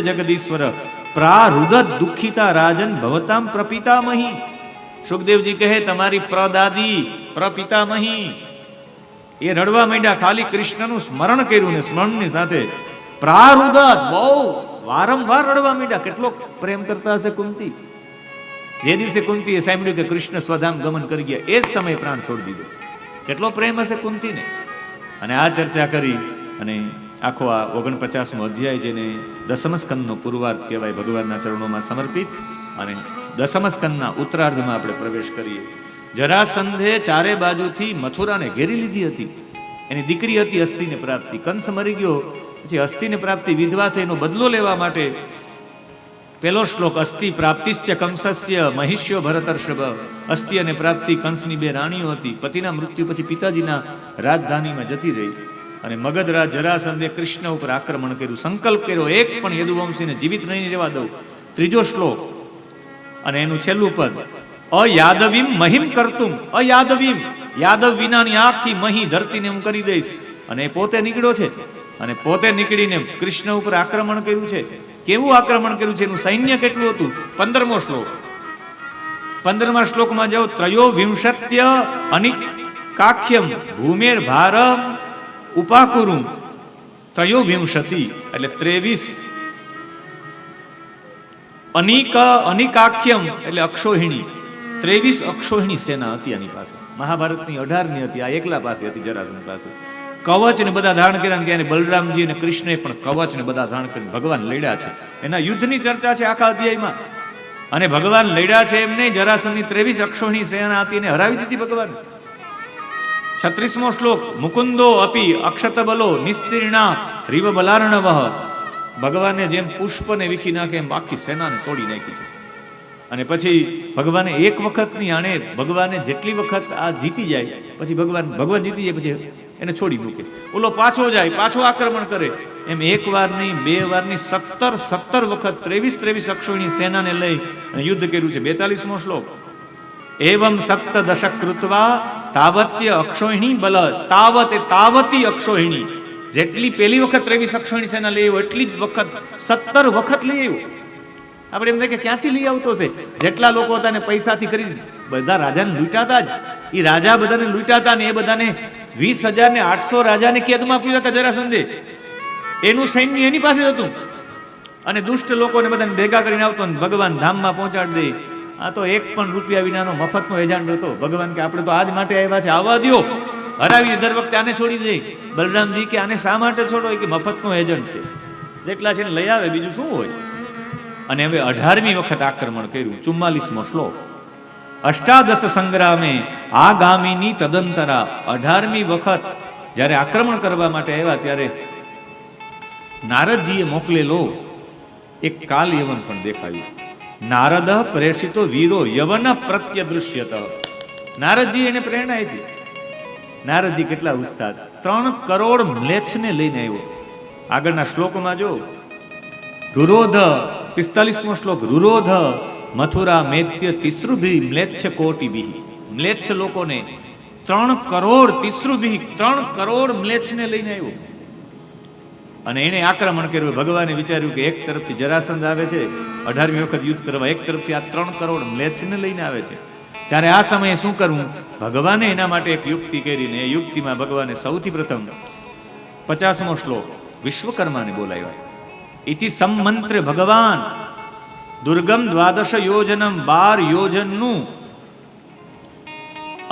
જગદીશ્વર પ્રારુદત દુઃખિતા રાજન ભવતામ પ્રપિતામહી. સુખદેવજી કહે તમારી પ્રદાદી પ્રપિતામહી એ રડવા માંડ્યા, ખાલી કૃષ્ણનું સ્મરણ કર્યું ને સ્મરણની સાથે પ્રારુદત બહુ વારંવાર રડવા માંડ્યા. કેટલો પ્રેમ કરતા હશે કુંતી. જે દિવસે કુંતીએ સાંભળ્યું કે કૃષ્ણ સ્વધામ ગમન કરી ગયા એ જ સમયે પ્રાણ છોડી દીધો. કેટલો પ્રેમ હશે કુંતીને. અને આ ચર્ચા કરી અને આખો આ 49મો અધ્યાય જેને દસમ સ્કંદનો પૂર્વાર્ધ કહેવાય, ભગવાનના ચરણોમાં સમર્પિત, અને દસમ સ્કંદના ઉત્તરાર્ધમાં આપણે પ્રવેશ કરીએ. જરાસંધે ચારે બાજુથી મથુરાને ઘેરી લીધી હતી. એની દીકરી હતી અસ્થિને પ્રાપ્તિ. કંસ મરી ગયો પછી અસ્થિને પ્રાપ્તિ વિધવા થઈ એનો બદલો લેવા માટે પેલો શ્લોક અસ્થિ પ્રાપ્તિશ્ચ કંસસ્ય મહિષ્યો ભરતર્ષભ. અસ્થિ અને પ્રાપ્તિ કંસની બે રાણીઓ હતી. પતિના મૃત્યુ પછી પિતાજીના રાજધાનીમાં જતી રહી અને મગધરાજ જરાસંધે કૃષ્ણ ઉપર આક્રમણ કર્યું. સંકલ્પ કર્યો એક પણ યદુવંશીને જીવિત નહીં રહેવા દઉં. ત્રીજો શ્લોક અને એનું છેલ્લું પદ અયાદવીમ મહિમ કરતું. અયાદવીમ યાદવ વિનાની આખી મહી ધરતીને હું કરી દઈશ. અને એ પોતે નીકળ્યો છે અને પોતે નીકળીને કૃષ્ણ ઉપર આક્રમણ કર્યું છે. કેવું આક્રમણ કર્યું છે, એનું સૈન્ય કેટલું હતું. 15મો શ્લોક. 15મા શ્લોકમાં જાઓ. ત્રયોવિંશત્ય અનિકાખ્યમ ભૂમેર ભારમ ઉપાકુરુમ. ત્રયોવિંશતિ એટલે 23. અનિકાખ્યમ એટલે અક્ષોહિણી. 23 અક્ષોહિણી સેના હતી આની પાસે. મહાભારતની 18ની હતી, આ એકલા પાસે હતી જરાસંધ પાસે. કવચ ને બધા ધારણ કર્યા. ત્યારે બલરામજી અને કૃષ્ણએ પણ કવચ ને બધા ધારણ કરીને ભગવાન લડ્યા છે. એના યુદ્ધની ચર્ચા છે આખા અધ્યાયમાં. અને ભગવાન લડ્યા છે એમને જરાસંધની 23 અક્ષોહિણી સેના હતી એને હરાવી દીધી ભગવાન. 36મો શ્લોક મુકુંદો અપી અક્ષત બલો નિસ્તીર્ણા રીવ બલાર્ણવ. ભગવાને જેમ પુષ્પને વીખી નાખે એમ આખી સેનાને તોડી નાખી છે. અને પછી ભગવાને એક વખતની આણે ભગવાને જેટલી વખત આ જીતી જાય પછી ભગવાન જીતી જાય પછી એને છોડી મૂકે. ઓલો પાછો જાય, પાછો આક્રમણ કરે. એમ એક વાર નહીં, બે વાર નહીં, 17 વખત 23 અક્ષોહિણી સેનાને લઈ યુદ્ધ કર્યું છે. 42મો શ્લોક એવમ સપ્તદશક કૃત્વા તાવત્ય અક્ષોહિણી બલ. તાવતી અક્ષોહિણી. જેટલી પહેલી વખત 23 અક્ષોહિણી સેના લઈ આવ્યો એટલી જ વખત 17 વખત લઈ આવ્યો. આપણે એમ થાય કે ક્યાંથી લઈ આવતો છે. જેટલા લોકો હતા ને પૈસાથી કરી બધા રાજાને લૂંટાતા જ. એ રાજા બધાને લૂંટાતા ને એ બધાને 20,800 રાજાને કેદમાં પૂર્યા હતા જરાસંધે. એનું સૈન્ય એની પાસે હતું અને દુષ્ટ લોકોને બધાને ભેગા કરીને આવતો ને ભગવાન ધામમાં પહોંચાડી દે. આ તો એક પણ રૂપિયા વિનાનો મફતનો એજન્ટ હતો. ભગવાન કે આપણે તો આજ માટે આવ્યા છે, આવવા દો. હરાવી દર વખતે આને છોડી દે. બલરામજી કે આને શા માટે છોડો, કે મફતનો એજન્ટ છે, જેટલા છે ને લઈ આવે, બીજું શું હોય. અને હવે 18મી વખત આક્રમણ કર્યું. 44મો શ્લોક અષ્ટાદશ સંગ્રામે આગામીની તદંતરા. 18મી વખત જ્યારે આક્રમણ કરવા માટે આવ્યા ત્યારે નારદજીએ મોકલેલો એક કાલ યવન પણ દેખાયું. નારદ પ્રેષિતો વીરો યવન પ્રત્યદૃશ્યત. નારદજી એને પ્રેરણા આપી. નારદજી કેટલા ઉસ્તાદ. 3 કરોડ મ્લેચ્છને લઈને આવ્યો. આગળના શ્લોકમાં જો રુરોધ 45મો શ્લોક રુરોધ મથુરા મેત્ય તિસૃભિ મ્લેચ્છ કોટિભિ. મ્લેચ્છ લોકોને 3 કરોડ તિસૃભિ 3 કરોડ મ્લેચ્છને લઈને આવ્યો અને એને આક્રમણ કર્યું. ભગવાને વિચાર્યું કે એક તરફથી જરાસંધ આવે છે 18મી વખત યુદ્ધ કરવા, એક તરફથી આ 3 કરોડ મ્લેચ્છને લઈને આવે છે. ત્યારે આ સમયે શું કરવું. ભગવાને એના માટે એક યુક્તિ કરીને એ યુક્તિમાં ભગવાને સૌથી પ્રથમ 50મો શ્લોક વિશ્વકર્માને બોલાવ્યા. ઇતિ સંમંત્રે ભગવાન દુર્ગમ 12 યોજનમ 12 યોજનનું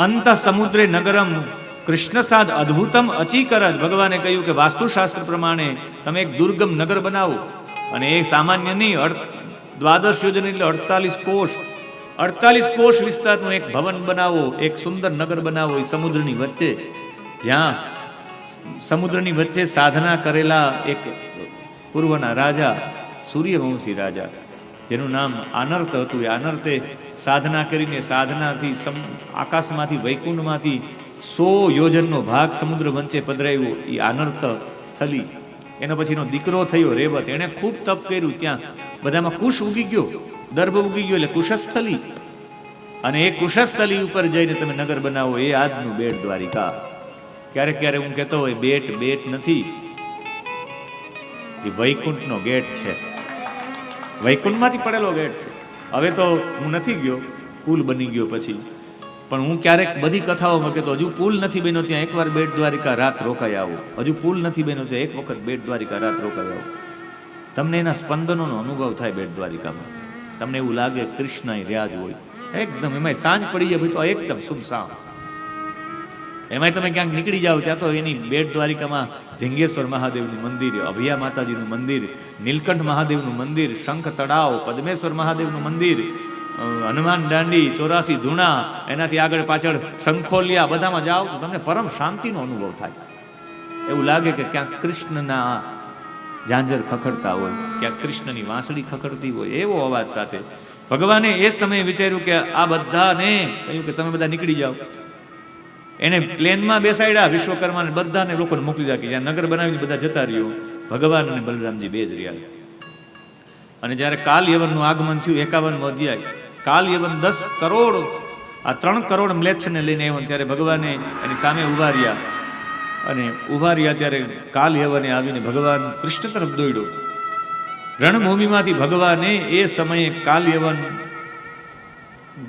અંત સમુદ્રે નગરમ કૃષ્ણસાદ અદ્ભુતમ અચીકરજ. ભગવાને કહ્યું કે વાસ્તુશાસ્ત્ર પ્રમાણે તમે એક દુર્ગમ નગર બનાવો અને એ સામાન્ય નહીં, 12 યોજન એટલે 48 કોષ. 48 કોષ વિસ્તારનું એક ભવન બનાવો, એક સુંદર નગર બનાવો એ સમુદ્રની વચ્ચે, જ્યાં સમુદ્રની વચ્ચે સાધના કરેલા એક પૂર્વના રાજા, સૂર્યવંશી રાજા જેનું નામ આનર્ત હતું. એ આનર્તે સાધના કરીને સાધનાથી આકાશમાંથી વૈકુંઠમાંથી 100 યોજનનો ભાગ સમુદ્ર વચ્ચે પધરાવ્યો. એ આનર્ત સ્થલી. એનો પછીનો દીકરો થયો રેવત. એણે ખૂબ તપ કર્યું. ત્યાં બધામાં કુશ ઉગી ગયો, દર્ભ ઉગી ગયો, એટલે કુશસ્થલી. અને એ કુશસ્થલી ઉપર જઈને તમે નગર બનાવો. એ આજનું બેટ દ્વારિકા. ક્યારેક ક્યારેક હું કહેતો હોય બેટ નથી, એ વૈકુંઠનો ગેટ છે. વૈકુંઠમાંથી પડેલો ગેટ છે. હવે તો હું નથી ગયો, પુલ બની ગયો પછી, પણ હું ક્યારેક બધી કથાઓમાં કહેતો હજુ પુલ નથી બન્યો ત્યાં એકવાર બેટ દ્વારિકા રાત રોકાઈ આવો, હજુ પુલ નથી બન્યો ત્યાં એક વખત બેટ દ્વારિકા રાત રોકાઈ આવો. તમને એના સ્પંદનોનો અનુભવ થાય બેટ દ્વારિકામાં. તમને એવું લાગે કૃષ્ણ રહ્યા જ હોય એકદમ. એમાં સાંજ પડી જાય ભાઈ તો એકદમ સુમસામ. એમાંય તમે ક્યાંક નીકળી જાઓ ત્યાં તો એની બેટ દ્વારિકામાં ઝિંગેશ્વર મહાદેવનું મંદિર, અભિયા માતાજીનું મંદિર, નીલકંઠ મહાદેવનું મંદિર, શંખ તળાવ, પદ્મેશ્વર મહાદેવનું મંદિર, હનુમાન દાંડી, 84 ધૂણા, એનાથી આગળ પાછળ શંખોલિયા, બધામાં જાઓ તો તમને પરમ શાંતિનો અનુભવ થાય. એવું લાગે કે ક્યાંક કૃષ્ણના ઝાંઝર ખખડતા હોય, ક્યાંક કૃષ્ણની વાંસળી ખખડતી હોય એવો અવાજ સાથે. ભગવાને એ સમયે વિચાર્યું કે આ બધાને કહ્યું કે તમે બધા નીકળી જાઓ. એને પ્લેનમાં બેસાડ્યા વિશ્વકર્માને, બધાને લોકોને મોકલી દીધા કે જ્યાં નગર બનાવીને બધા જતા રહ્યો. ભગવાન અને બલરામજી બે જ રહ્યા. અને જ્યારે કાલ યવનનું આગમન થયું, 51મો અધ્યાય, કાલ યવન 10 કરોડ, આ 3 કરોડ મ્લેચ્છને લઈને આવ્યો. ત્યારે ભગવાને એની સામે ઉભા રહ્યા, અને ઉભા રહ્યા ત્યારે કાલ યવને આવીને ભગવાન કૃષ્ણ તરફ દોડ્યો. રણભૂમિમાંથી ભગવાને એ સમયે કાલ યવન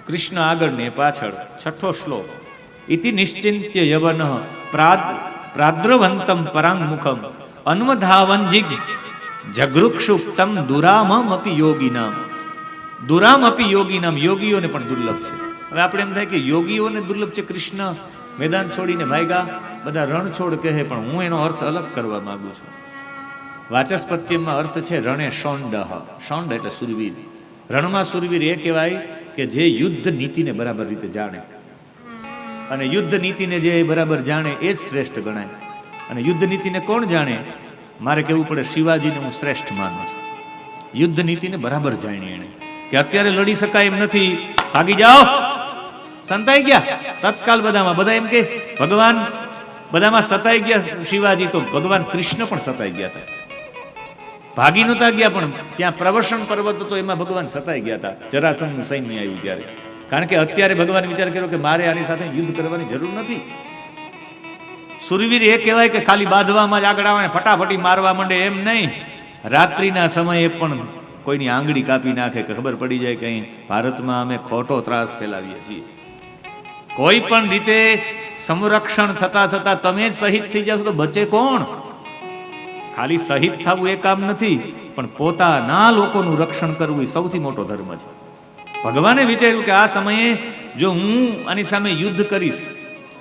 કૃષ્ણ આગળ ને પાછળ. 6થો શ્લોક, ઇતિ નિશ્ચિંત્ય યવન પ્રાદ્રવંતમ પરાંગમુખમ અન્વધાવન જિગ જગૃક્ષુપ્તમ દુરામમ અપી યોગીનામ. દુરામ અપી યોગીનામ, યોગીઓને પણ દુર્લભ છે. હવે આપણે એમ થાય કે યોગીઓને દુર્લભ છે, કૃષ્ણ મેદાન છોડીને ભાગ્યા, બધા રણ છોડ કહે, પણ હું એનો અર્થ અલગ કરવા માંગુ છું. વાચસ્પત્યમાં અર્થ છે રણે શોંડ. શોંડ એટલે સુરવીર. રણમાં સુરવીર એ કહેવાય કે જે યુદ્ધ નીતિને બરાબર રીતે જાણે, અને યુદ્ધ નીતિને જે બરાબર જાણે એ જ શ્રેષ્ઠ ગણાય. અને યુદ્ધ નીતિને કોણ જાણે? મારે કહેવું પડે શિવાજીને હું શ્રેષ્ઠ માનું છું. યુદ્ધ નીતિને બરાબર જાણી એને કે અત્યારે લડી શકાય એમ નથી, ભાગી જાઓ. સંતાઈ ગયા તત્કાલ બધામાં. બધા એમ કે ભગવાન બધામાં સતાઈ ગયા શિવાજી, તો ભગવાન કૃષ્ણ પણ સતાઈ ગયા હતા. ભાગી નહોતા ગયા, પણ ત્યાં પ્રવસન પર્વત હતો એમાં ભગવાન સતાઈ ગયા હતા જરાસંઘનું સૈન્ય આવ્યું ત્યારે. કારણ કે અત્યારે ભગવાન વિચાર કર્યો કે મારે આની સાથે યુદ્ધ કરવાની જરૂર નથી. સુરવીર એ કહેવાય કે ખાલી બાંધવામાં જ આગળ આવે, ફટાફટી મારવા માંડે એમ નહીં. રાત્રિના સમયે પણ કોઈની આંગળી કાપી નાખે કે ખબર પડી જાય કે અહીં ભારતમાં અમે ખોટો ત્રાસ ફેલાવીએ છીએ. કોઈ પણ રીતે સંરક્ષણ થતા થતા તમે જ શહીદ થઈ જાવ તો બચે કોણ? ખાલી શહીદ થવું એ કામ નથી, પણ પોતાના લોકોનું રક્ષણ કરવું એ સૌથી મોટો ધર્મ છે. ભગવાને વિચાર્યું કે આ સમયે જો હું આની સામે યુદ્ધ કરીશ,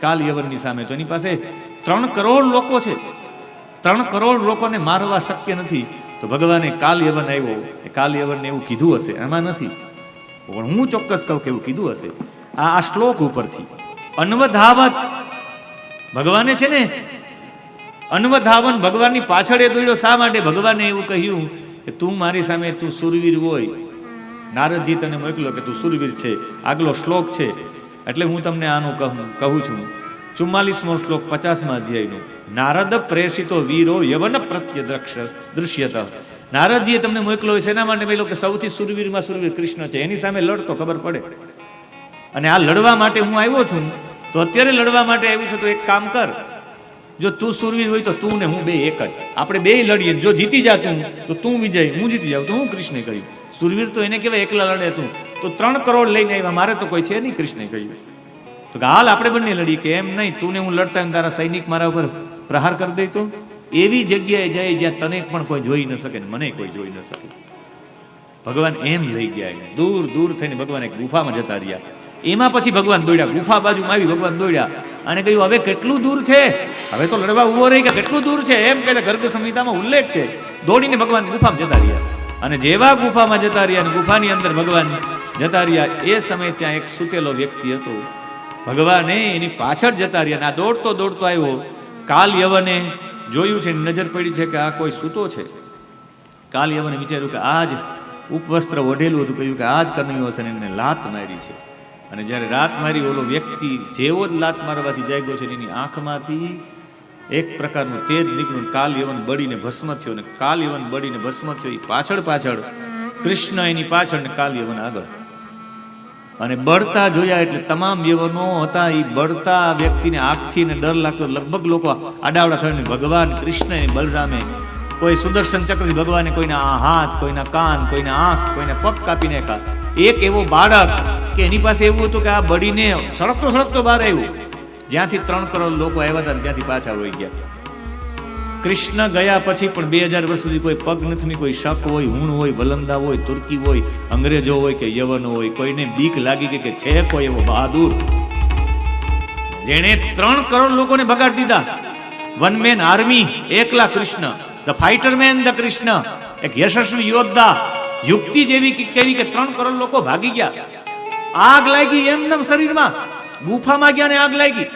કાલ યવનની સામે, તો એની પાસે 3 કરોડ લોકો છે. 3 કરોડ લોકોને મારવા શક્ય નથી. તો ભગવાને કાલ યવન આવ્યો, એ કાલ યવનને એવું કીધું હશે, એમાં નથી, પણ હું ચોક્કસ કહું કે એવું કીધું હશે આ શ્લોક ઉપરથી. અન્વધાવત, ભગવાને છે ને અન્વધાવન, ભગવાનની પાછળ એ દોડ્યો. શા માટે? ભગવાને એવું કહ્યું કે તું મારી સામે, તું સુરવીર હોય. નારદજી તને મોકલો કે તું સુરવીર છે. આગલો શ્લોક છે એટલે હું તમને આનું કહું છું. 44મો શ્લોક 50મા અધ્યાયનો. નારદ પ્રેષિતો વીરો યવન પ્રત્ય દૃશ્યત. નારદજીએ તમને મોકલો છે એના માટે મેં કે સૌથી સુરવીરમાં સુરવીર કૃષ્ણ છે, એની સામે લડતો ખબર પડે. અને આ લડવા માટે હું આવ્યો છું, તો અત્યારે લડવા માટે આવ્યું છું, તો એક કામ કર, જો તું સુરવીર હોય તો તું ને હું બે એક જ, આપણે બે લડીએ. જો જીતી જા તું તો તું વિજય, હું જીતી જાઉં તો હું કૃષ્ણે કહ્યું. સુરવીર તો એને કહેવાય એકલા લડે. તું તો 3 કરોડ લઈને આવ્યા, મારે તો કોઈ છે નહીં, કૃષ્ણે કહ્યું. તો કે હાલ આપણે બંને લડીએ. કે એમ નહીં, તું ને હું લડતા એમ તારા સૈનિક મારા ઉપર પ્રહાર કરી દે તો એવી જગ્યાએ જાય જ્યાં તને પણ કોઈ જોઈ ન શકે ને મને કોઈ જોઈ ન શકે. ભગવાન એમ લઈ ગયા, દૂર દૂર થઈને ભગવાન એક ગુફામાં જતા રહ્યા. એમાં પછી ભગવાન દોડ્યા, ગુફા બાજુમાં આવી ભગવાન દોડ્યા અને કહ્યું હવે કેટલું દૂર છે, હવે તો લડવા ઉભો રહી કે કેટલું દૂર છે એમ કહે ગર્ગ સંહિતામાં ઉલ્લેખ છે. દોડીને ભગવાન ગુફામાં જતા રહ્યા. અને જેવા ગુફામાં જતા રહ્યા અને ગુફાની અંદર ભગવાન જતા રહ્યા, એ સમયે ત્યાં એક સૂતેલો વ્યક્તિ હતો. ભગવાને એની પાછળ જતા રહ્યા. આ દોડતો દોડતો આવ્યો. કાલ યવને જોયું છે, નજર પડી છે કે આ કોઈ સૂતો છે. કાલ યવને વિચાર્યું કે આ જ ઉપવસ્ત્ર ઓઢેલું હતું, કહ્યું કે આ જ કનૈયો છે, એને લાત મારી છે. અને જ્યારે રાત મારી, ઓલો વ્યક્તિ જેવો જ લાત મારવાથી જાગ્યો છે, એની આંખમાંથી એક પ્રકારનું તેજ નીકળ્યું. કાલ યવન બળીને ભસ્મ થયો, ને કાલ યવન બળીને ભસ્મ થયો. પાછળ પાછળ કૃષ્ણ એની પાછળ ને કાલ યવન આગળ. અને બળતા જોયા એટલે તમામ યવનો હતા એ બળતા વ્યક્તિને આંખથી ને ડર લાગતો. લગભગ લોકો આડાવડા થઈને ભગવાન કૃષ્ણ બલરામે કોઈ સુદર્શન ચક્રથી ભગવાને કોઈના હાથ, કોઈના કાન, કોઈના આંખ, કોઈના પગ કાપી નાખ્યા. એક એવો બાળક કે એની પાસે એવું હતું કે આ બળીને સળગતો બહાર આવ્યું, જ્યાંથી 3 કરોડ લોકો આવ્યા હતા ત્યાંથી પાછા વહી ગયા. કૃષ્ણ ગયા પછી પણ 2000 વર્ષ સુધી કોઈ પગ નથી, કોઈ શક હોય, હુણ હોય, વલંદા હોય, તુર્કી હોય, અંગ્રેજો હોય કે યવનો હોય, કોઈને બીક લાગી ગઈ કે છે કોઈ એવો બહાદુર જેણે 3 કરોડ લોકોને ભગાડી દીધા. વન મેન આર્મી, એકલા Krishna, the fighter man, the Krishna, એક યશસ્વી યોદ્ધા. યુક્તિ જેવી કેવી કે 3 કરોડ લોકો ભાગી ગયા. આગ લાગી એમનેમ શરીરમાં, ગુફામાં ગયા ને આગ લાગી.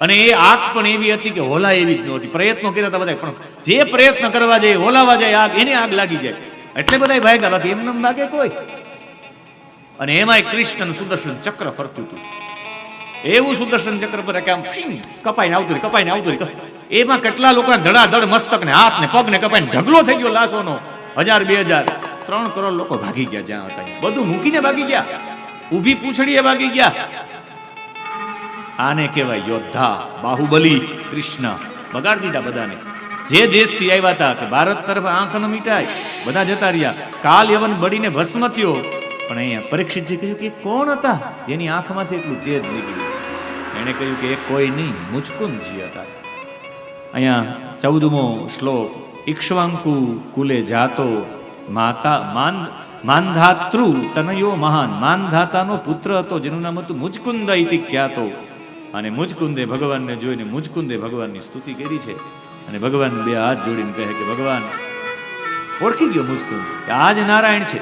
અને એ આગ પણ એવી હતી કે હોલા એવી જ નહોતી. પ્રયત્નો કર્યા હતા બધા, પણ જે પ્રયત્ન કરવા જાય, હોલાવા જાય આગ, એને આગ લાગી જાય. એટલે બધા ભાગ્યા, બાકી એમનેમ ભાગે કોઈ. અને એમાંય કૃષ્ણ સુદર્શન ચક્ર ફરતું હતું. એવું સુદર્શન ચક્ર પર કે આમ કપાઈને આવતું રહી. એમાં કેટલા લોકો ધડાધડ મસ્તક ને હાથ ને પગ ને કપાઈને ઢગલો થઈ ગયો લાશોનો. 1000, 2000, 3 કરોડ લોકો ભાગી ગયા. જ્યાં હતા બધું મૂકીને ભાગી ગયા, ઊભી પૂંછડીએ ભાગી ગયા. આને કહેવાય યોદ્ધા, બાહુબલી. કૃષ્ણ બગાડી દીધા બધાને. જે દેશથી આવ્યા હતા કે ભારત તરફ આંખ ન મીટાય, બધા જતા રહ્યા. કાલ યવન બળીને ભસ્મ થયો. પણ અહીંયા પરીક્ષિતજી કહ્યું કે કોણ હતા જેની આંખમાંથી એટલું તેજ નીકળ્યું? એણે કહ્યું કે એ કોઈ નહીં, મુચકુંદજી હતા. અહીંયા 14મો શ્લોક. ઇક્ષ્વાકુ કુલે જાતો માતા માનધાતૃ તનયો મહાન. માનધાતાનો પુત્ર હતો જેનું નામ હતું મુચકુંદ ઇતિ ખ્યાતો. અને મુચકુંદે ભગવાનને જોઈને મુચકુંદે ભગવાનની સ્તુતિ કરી છે. અને ભગવાન 2 હાથ જોડીને કહે કે ભગવાન ઓળખી ગયો મુચકુંદ કે આ જ નારાયણ છે.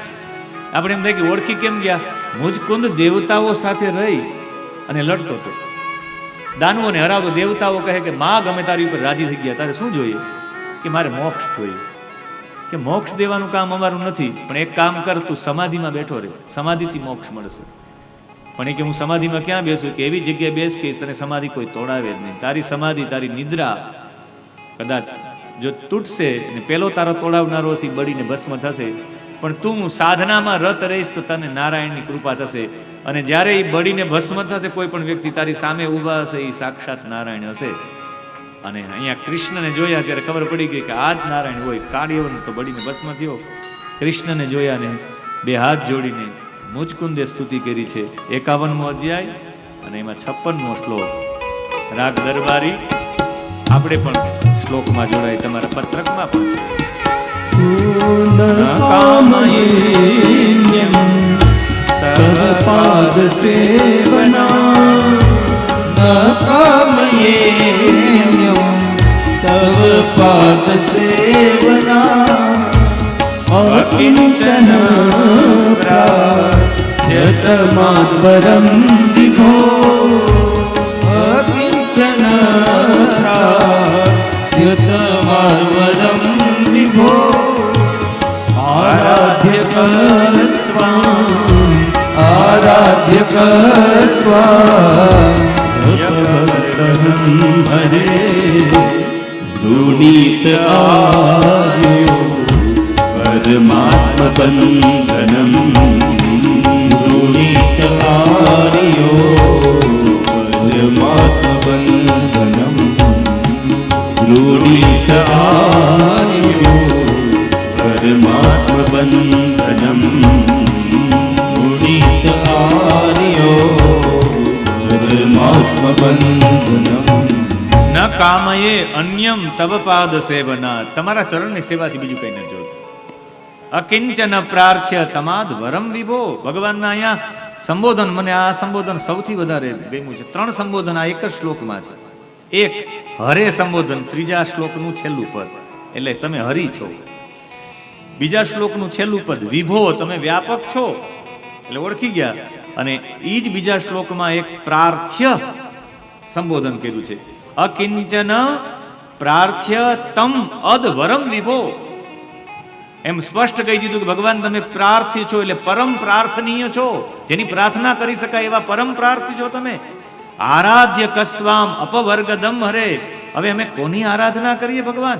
આપણે એમ થાય કે ઓળખી કેમ ગયા? મુચકુંદ દેવતાઓ સાથે રહી અને લડતો હતો, દાનવોને હરાવતો. દેવતાઓ કહે કે માં ગમે તારી ઉપર રાજી થઈ ગયા, તારે શું જોઈએ? કે મારે મોક્ષ જોઈએ. કે મોક્ષ દેવાનું કામ અમારું નથી, પણ એક કામ કર, તું સમાધિમાં બેઠો રહે, સમાધિથી મોક્ષ મળશે. પણ એ કે હું સમાધિમાં ક્યાં બેસું? કે એવી જગ્યાએ બેસ કે તને સમાધિ કોઈ તોડાવે જ નહીં. તારી સમાધિ, તારી નિદ્રા કદાચ જો તૂટશે ને પેલો તારો તોડાવનારો છે બળીને ભસ્મ થશે, પણ તું સાધનામાં રત રહીશ તો તને નારાયણની કૃપા થશે. અને જ્યારે એ બળીને ભસ્મ થશે, કોઈ પણ વ્યક્તિ તારી સામે ઊભા હશે, એ સાક્ષાત નારાયણ હશે. અને અહીંયા કૃષ્ણને જોયા ત્યારે ખબર પડી ગઈ કે આ જ નારાયણ હોય. કાળિયો તો બળીને ભસ્મ થયો. કૃષ્ણને જોયા ને 2 હાથ જોડીને મુચકુંદે સ્તુતિ કરી છે. 51મો અધ્યાય અને એમાં 56મો શ્લોક. રાગ દરબારી આપણે પણ શ્લોકમાં જોડાય, તમારા પત્રકમાં પણ છે. કામયેન્યમ તવ પાદ સેવના, ન કામયેન્યમ તવ પાદ સેવના, અકિંચન પ્રાર્થ્યત માધવરમ વિભો, અકિંચન પ્રાર્થ્યત માધવરમ વિભો, આરાધ્ય કસ્વામ હરે ગૃણીત આર્યો પરમાત્મ બંધનમ, ગૃણીત આર્યો પરમાત્મ બંધનમ, ગૃણીત આર્યો પરમાત્મ બંધનમ, ગૃણીત આર્યો પરમાત્મ બંધનમ. ન કામયે અન્યમ તવ પાદ સેવના. તમારા ચરણની સેવાથી બીજું કઈ ન જોયું. અકિંચન પ્રાર્થ્ય તમાદ વરમ વિભો. ભગવાનના અહીંયા સંબોધન, મને આ સંબોધન સૌથી વધારે ગમ્યું છે. 3 સંબોધન આ એક જ શ્લોકમાં છે. એક હરે સંબોધન, 3જા શ્લોકનું છેલ્લું પદ, એટલે તમે હરિ છો. બીજા શ્લોકનું છેલ્લું પદ વિભો, તમે વ્યાપક છો, એટલે ઓળખી ગયા. અને એ જ બીજા શ્લોકમાં એક પ્રાર્થ્ય સંબોધન કર્યું છે. અકિંચન પ્રાર્થ્ય તમ અદ વરમ વિભો. એમ સ્પષ્ટ કહી દીધું કે ભગવાન તમે પ્રાર્થ્ય છો, એટલે પરમ પ્રાર્થનીય છો, જેની પ્રાર્થના કરી શકાય એવા પરમ પ્રાર્થી છો તમે. આરાધ્ય કસ્વામ અપવર્ગદમ હરે. હવે અમે કોની આરાધના કરીએ ભગવાન?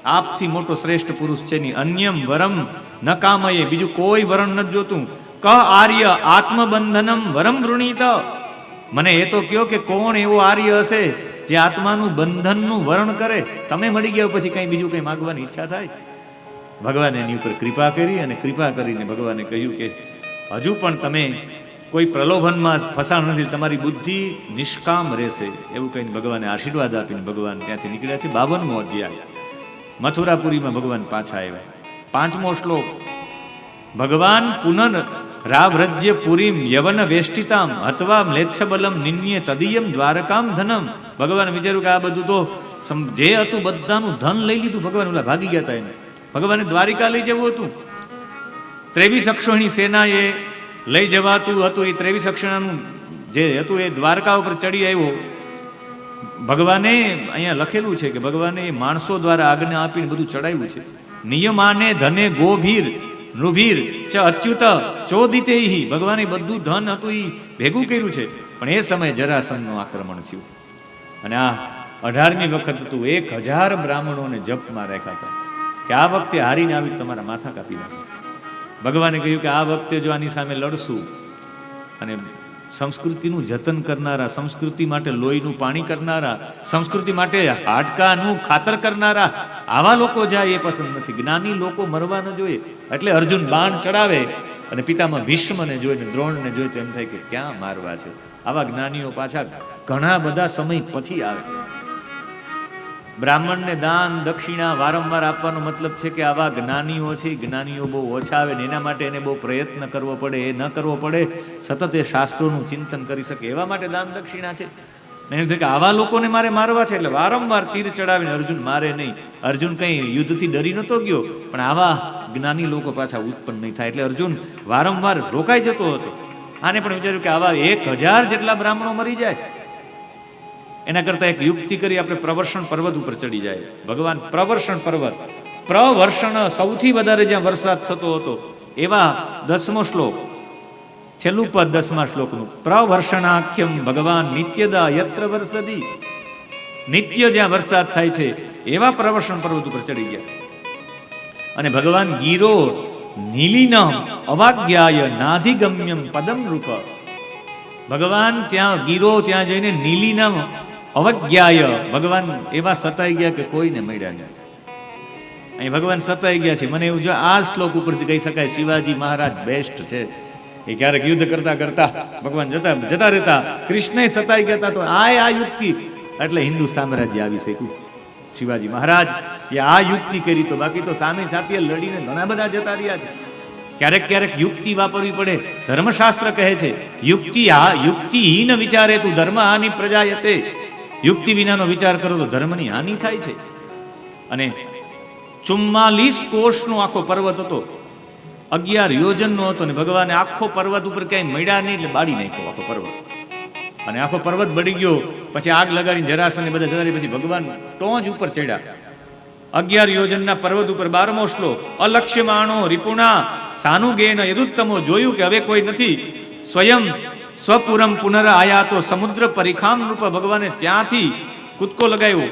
આપથી મોટો શ્રેષ્ઠ પુરુષ છે નહીં. અન્યમ વરમ ન કામયે, બીજું કોઈ વરણ નથી જોતું. ક આર્ય આત્મબંધનમ વરમ વૃણીત. મને એ તો કયો કે કોણ એવો આર્ય હશે જે આત્માનું બંધનનું વરણ કરે. તમે મળી ગયા પછી કંઈ બીજું કંઈ માગવાની ઈચ્છા થાય? ભગવાને એની ઉપર કૃપા કરી અને કૃપા કરીને ભગવાને કહ્યું કે હજુ પણ તમે કોઈ પ્રલોભનમાં ફસાણ નથી, તમારી બુદ્ધિ નિષ્કામ રહેશે, એવું કહીને ભગવાને આશીર્વાદ આપીને ભગવાન ત્યાંથી નીકળ્યા છે. 52મો અધ્યાય. મથુરાપુરીમાં ભગવાન પાછા આવ્યા. 5મો શ્લોક. ભગવાન પુનઃ રાવ્રજ્ય પુરીમ યવન વેષ્ટિતામ હત્વા મ્લેચ્છબલમ નિન્યે તદીયમ દ્વારકામ ધનમ. ભગવાન વિચાર્યું કે આ બધું તો જે હતું બધાનું ધન લઈ લીધું. ભગવાન ઓલા ભાગી ગયા હતા એને. ભગવાને દ્વારિકા લઈ જવું હતું. 23 અક્ષોહિણી સેનાએ લઈ જવાતું હતું. એ 23 અક્ષોહિણીનું જે હતું એ દ્વારકા ઉપર ચડી આવ્યો. ભગવાને અહીંયા લખેલું છે કે ભગવાને માણસો દ્વારા આજ્ઞા આપીને બધું ચડાવ્યું છે. નિયમાને ધને ગોભીર નૃભીર ચ અચ્યુત ચોદિતેહી. ભગવાને બધું ધન હતું એ ભેગું કર્યું છે. પણ એ સમયે જરાસંઘનું આક્રમણ થયું અને આ 18મી વખત હતું. 1000 બ્રાહ્મણોને જપમાં રાખ્યા હતા કે આ વખતે હારીને આવી તમારા માથા કાપી નાખીશ. ભગવાને કહ્યું કે આ વખતે જો આની સામે લડશું અને સંસ્કૃતિનું જતન કરનારા, સંસ્કૃતિ માટે લોહીનું પાણી કરનારા, સંસ્કૃતિ માટે હાડકાનું ખાતર કરનારા આવા લોકો જાય એ પસંદ નથી. જ્ઞાની લોકો મરવા ન જોઈએ. એટલે અર્જુન બાણ ચડાવે અને પિતામાં ભીષ્મને જોઈને, દ્રોણને જોઈ તો એમ થાય કે ક્યાં મારવા છે. આવા જ્ઞાનીઓ પાછા ઘણા બધા સમય પછી આવે. બ્રાહ્મણને દાન દક્ષિણા વારંવાર આપવાનો મતલબ છે કે આવા જ્ઞાનીઓ છે, જ્ઞાનીઓ બહુ ઓછા આવે ને એના માટે એને બહુ પ્રયત્ન કરવો પડે. એ ન કરવો પડે, સતત એ શાસ્ત્રોનું ચિંતન કરી શકે એવા માટે દાન દક્ષિણા છે. એમ છે કે આવા લોકોને મારે મારવા છે એટલે વારંવાર તીર ચડાવીને અર્જુન મારે નહીં. અર્જુન કંઈ યુદ્ધથી ડરી નતો ગયો, પણ આવા જ્ઞાની લોકો પાછા ઉત્પન્ન નહીં થાય એટલે અર્જુન વારંવાર રોકાઈ જતો હતો. આને પણ વિચાર્યું કે આવા 1000 જેટલા બ્રાહ્મણો મરી જાય એના કરતા એક યુક્તિ કરી આપણે પ્રવર્ષણ પર્વત ઉપર ચડી જાય. ભગવાન પ્રવર્ષણ પર્વત, પ્રવર્ષણ સૌથી વધારે જ્યાં વરસાદ થતો હતો એવા 10મો શ્લોક, છેલ્લું પદ 10મા શ્લોકનું. પ્રવર્ષણાખ્યમ ભગવાન નિત્યદા યત્ર વર્ષદી. નિત્ય જ્યાં વરસાદ થાય છે એવા પ્રવર્ષણ પર્વત ઉપર ચડી ગયા. અને ભગવાન ગીરો નીલિનમ અવાગ્યાય નાધિગમ્યમ પદમ રૂપ. ભગવાન ત્યાં ગીરો ત્યાં જઈને નીલિનમ અવજ્ઞાય ભગવાન એવા સતાઈ ગયા કે કોઈને મળ્યા નહીં. અહીં ભગવાન સતાઈ ગયા છે. મને એવું જો આ શ્લોક ઉપરથી કહી શકાય શિવાજી મહારાજ બેસ્ટ છે. એ ક્યારેક યુદ્ધ કરતા કરતા ભગવાન જતા રહેતા કૃષ્ણ સતાઈ ગયા હતા તો આ યુક્તિ એટલે હિન્દુ સામ્રાજ્ય આવી શક્યું. શિવાજી મહારાજ એ આ યુક્તિ કરી તો બાકી તો સામે સાથે લડીને ઘણા બધા જતા રહ્યા છે. ક્યારેક ક્યારેક યુક્તિ વાપરવી પડે. ધર્મશાસ્ત્ર કહે છે યુક્તિહીન વિચારે તું ધર્મ હાનિ પ્રજાયતે. યુક્તિ વિનાનો વિચાર કરો તો ધર્મની હાનિ થાય છે. અને 44 કોષનો આખો પર્વત હતો, 11 યોજનનો હતો ને ભગવાને આખો પર્વત ઉપર ક્યાંય મળ્યા નહીં એટલે બાળી નાખ્યો આખો પર્વત. અને આખો પર્વત બળી ગયો. પછી આગ લગાડીને જરાસંઘ બધા જતા રહ્યા. પછી ભગવાન ટોચ ઉપર ચડ્યા 11 યોજનના પર્વત ઉપર. 12મો શ્લોક. અલક્ષ્યમાણો રિપુણા સાનુગેન યદુત્તમો. જોયું કે હવે કોઈ નથી. સ્વયં સ્વપુરમ પુનર આયાતો સમુદ્ર પરિખામ રૂપ. ભગવાને ત્યાંથી કૂદકો લગાવ્યો.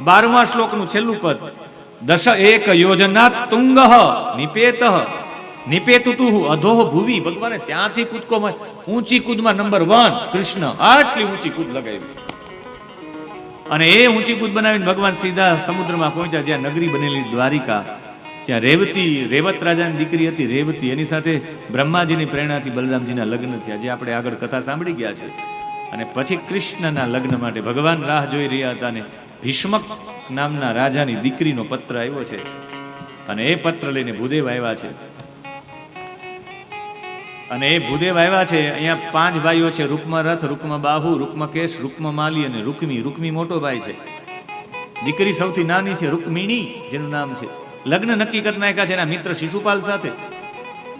12મા શ્લોકનું છેલ્લું પદ. 11 યોજનાત તુંગ નિપેત નિપેતુતુ અધોહ ભુવિ. ભગવાને ત્યાંથી કૂદકો, ઊંચી કૂદમાં નંબર 1 કૃષ્ણ આટલી ઊંચી કૂદ લગાવી. અને એ ઊંચી કૂદ બનાવીને ભગવાન સીધા સમુદ્રમાં પહોંચ્યા જ્યાં નગરી બનેલી દ્વારિકા. ત્યાં રેવત રાજાની દીકરી હતી રેવતી. એની સાથે બ્રહ્માજીની પ્રેરણાથી બલરામજીના લગ્ન થયા, જે આપણે આગળ કથા સાંભળી ગયા છે. અને પછી કૃષ્ણના લગ્ન માટે ભગવાન રાહ જોઈ રહ્યા હતા. અને ભીષ્મક નામના રાજાની દીકરીનો પત્ર આવ્યો છે અને એ પત્ર લઈને ભૂદેવ આવ્યા છે. અને એ ભૂદેવ આવ્યા છે. અહીંયા 5 ભાઈઓ છે. રૂકમા રથ, રૂકમા બાહુ, રૂકમા કેશ, રૂકમા માલી અને રૂકમી. રૂકમી મોટો ભાઈ છે. દીકરી સૌથી નાની છે રૂકમિણી જેનું નામ છે. લગ્ન નક્કી કરી નાખ્યા છે એના મિત્ર શિશુપાલ સાથે.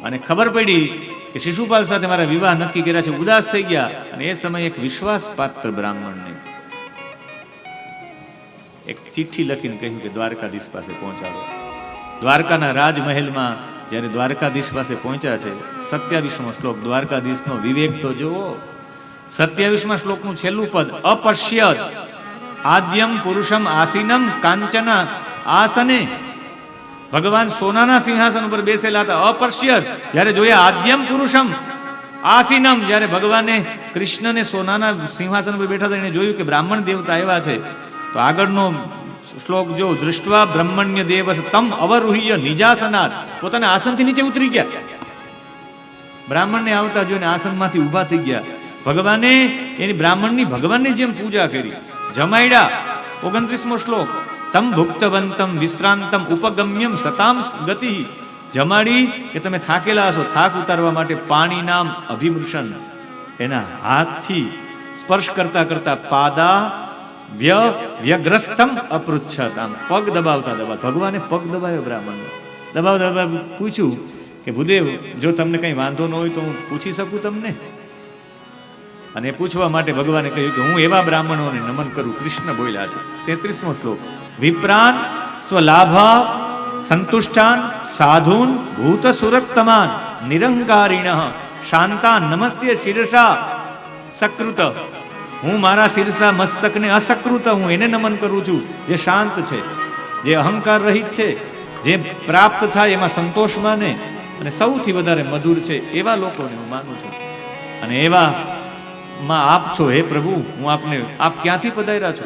અને ખબર પડી કે શિશુપાલ સાથે મારા વિવાહ નક્કી કર્યા છે. ઉદાસ થઈ ગયા. અને એ સમયે એક વિશ્વાસપાત્ર બ્રાહ્મણને એક ચિઠ્ઠી લખીને કહ્યું કે દ્વારકાધીશ પાસે પહોંચાડો. દ્વારકાના રાજમહેલમાં જ્યારે દ્વારકાધીશ પાસે પહોંચ્યા છે. 27મો શ્લોક. દ્વારકાધીશનો વિવેક તો જુઓ. 27મા શ્લોકનું છેલ્લું પદ. અપશ્યત આદ્યમ પુરુષમ આસીનમ કાંચન આસને. ભગવાન સોનાના સિંહાસન ઉપર બેસેલા હતા. અપશ્યત, જ્યારે જોયા આદ્યમ પુરુષમ, આસીનમ, જ્યારે ભગવાને કૃષ્ણને સોનાના સિંહાસન પર બેઠા હતા એને જોયું કે બ્રાહ્મણ દેવતા આવ્યા છે, તો આગળનો શ્લોક જો, દૃષ્ટવા બ્રહ્મણ્ય દેવસ તમ અવરુહ્ય નિજાસનાત, પોતાના આસનથી નીચે ઉતરી ગયા. બ્રાહ્મણને આવતા જોઈને આસનમાંથી ઊભા થઈ ગયા. ભગવાને એની બ્રાહ્મણની ભગવાનની જેમ પૂજા કરી, જમાડ્યા. 29મો શ્લોક, તમ ભુક્તવંતમ વિશ્રાંતમ ઉપગમ્યમ સતામ ગતિ, જમાડી કે તમે થાકેલા હશો, થાક ઉતારવા માટે પાણી નામ અભિમૃષણ, એના હાથથી સ્પર્શ કરતા કરતા પાદા વ્યગ્રસ્થમ અપૃચ્છત, આમ પગ દબાવતા ભગવાને પગ દબાવ્યો બ્રાહ્મણનો. દબાવ પૂછ્યું કે ભૂદેવ, જો તમને કંઈ વાંધો ન હોય તો હું પૂછી શકું તમને? અને પૂછવા માટે ભગવાને કહ્યું કે હું એવા બ્રાહ્મણોને નમન કરું. કૃષ્ણ બોલ્યા છે. 33મો શ્લોક, વિપ્રાન સ્વલાભા સંતુષ્ટાન સાધુન ભૂત સુરતમાન નિરંકારિણ શાંતા નમસ્ય શિરસા સકૃત, હું મારા શિરસા મસ્તકને અસકૃત, હું એને નમન કરું છું જે શાંત છે, જે અહંકાર રહિત છે, જે પ્રાપ્ત થાય એમાં સંતોષ માને અને સૌથી વધારે મધુર છે, એવા લોકોને હું માનું છું. અને એવા માં આપ છો હે પ્રભુ. હું આપને, આપ ક્યાંથી પધાર્યા છો?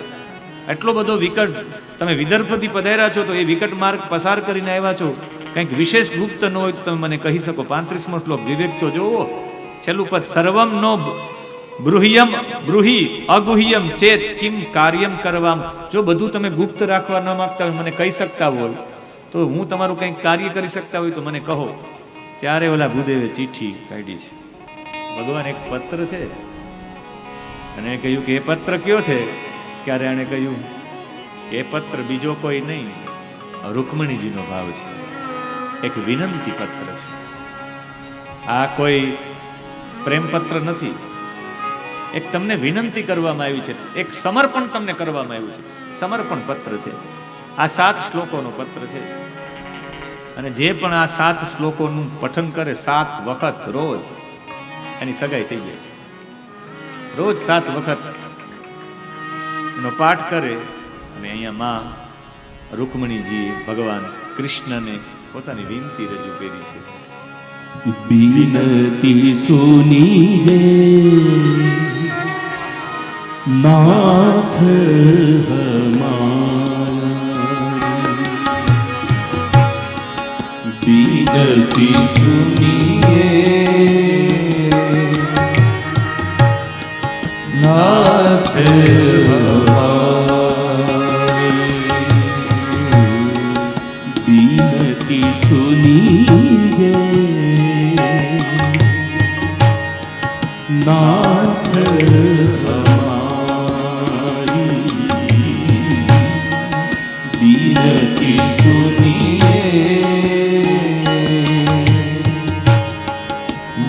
એટલો બધો વિકટ, તમે વિદર્ભથી પધાર્યા છો તો એ વિકટ માર્ગ પસાર કરીને આવ્યા છો, કંઈક વિશેષ ગુપ્ત ન હોય તો તમે મને કહી શકો. 35મો શ્લોક, વિવેક તો જોવો, છેલ્લું પદ, સર્વમ નો બ્રુહિયમ બ્રુહિ અગુહ્યમ ચેત કિમ કાર્યમ કરવામ, જો બધું તમે ગુપ્ત રાખવા ન માંગતા હોય, મને કહી શકતા હોય, તો હું તમારું કંઈક કાર્ય કરી શકતા હોય તો મને કહો. ત્યારે ઓલા ભૂદેવે ચિઠ્ઠી કાઢી છે. ભગવાન એક પત્ર છે, અને કહ્યું કે એ પત્ર કયો છે? ત્યારે એણે કહ્યું એ પત્ર બીજો કોઈ નહીં, રૂકમણીજીનો ભાવ છે, એક વિનંતી પત્ર છે. આ કોઈ પ્રેમપત્ર નથી, એક તમને વિનંતી કરવામાં આવી છે, એક સમર્પણ તમને કરવામાં આવ્યું છે, સમર્પણ પત્ર છે. આ 7 શ્લોકોનો પત્ર છે. અને જે પણ આ 7 શ્લોકોનું પઠન કરે 7 વખત રોજ, એની સગાઈ થઈ જાય. રોજ 7 વખત એનો પાઠ કરે. અને અહીંયા માં રૂકમણીજીએ ભગવાન કૃષ્ણને પોતાની વિનંતી રજૂ કરી છે. બીનતી સુનીએ નાથ હમારા, બીનતી સુનીએ નાથ બીનતી સુનીએ नाथ हमारी, बीनती सुनिए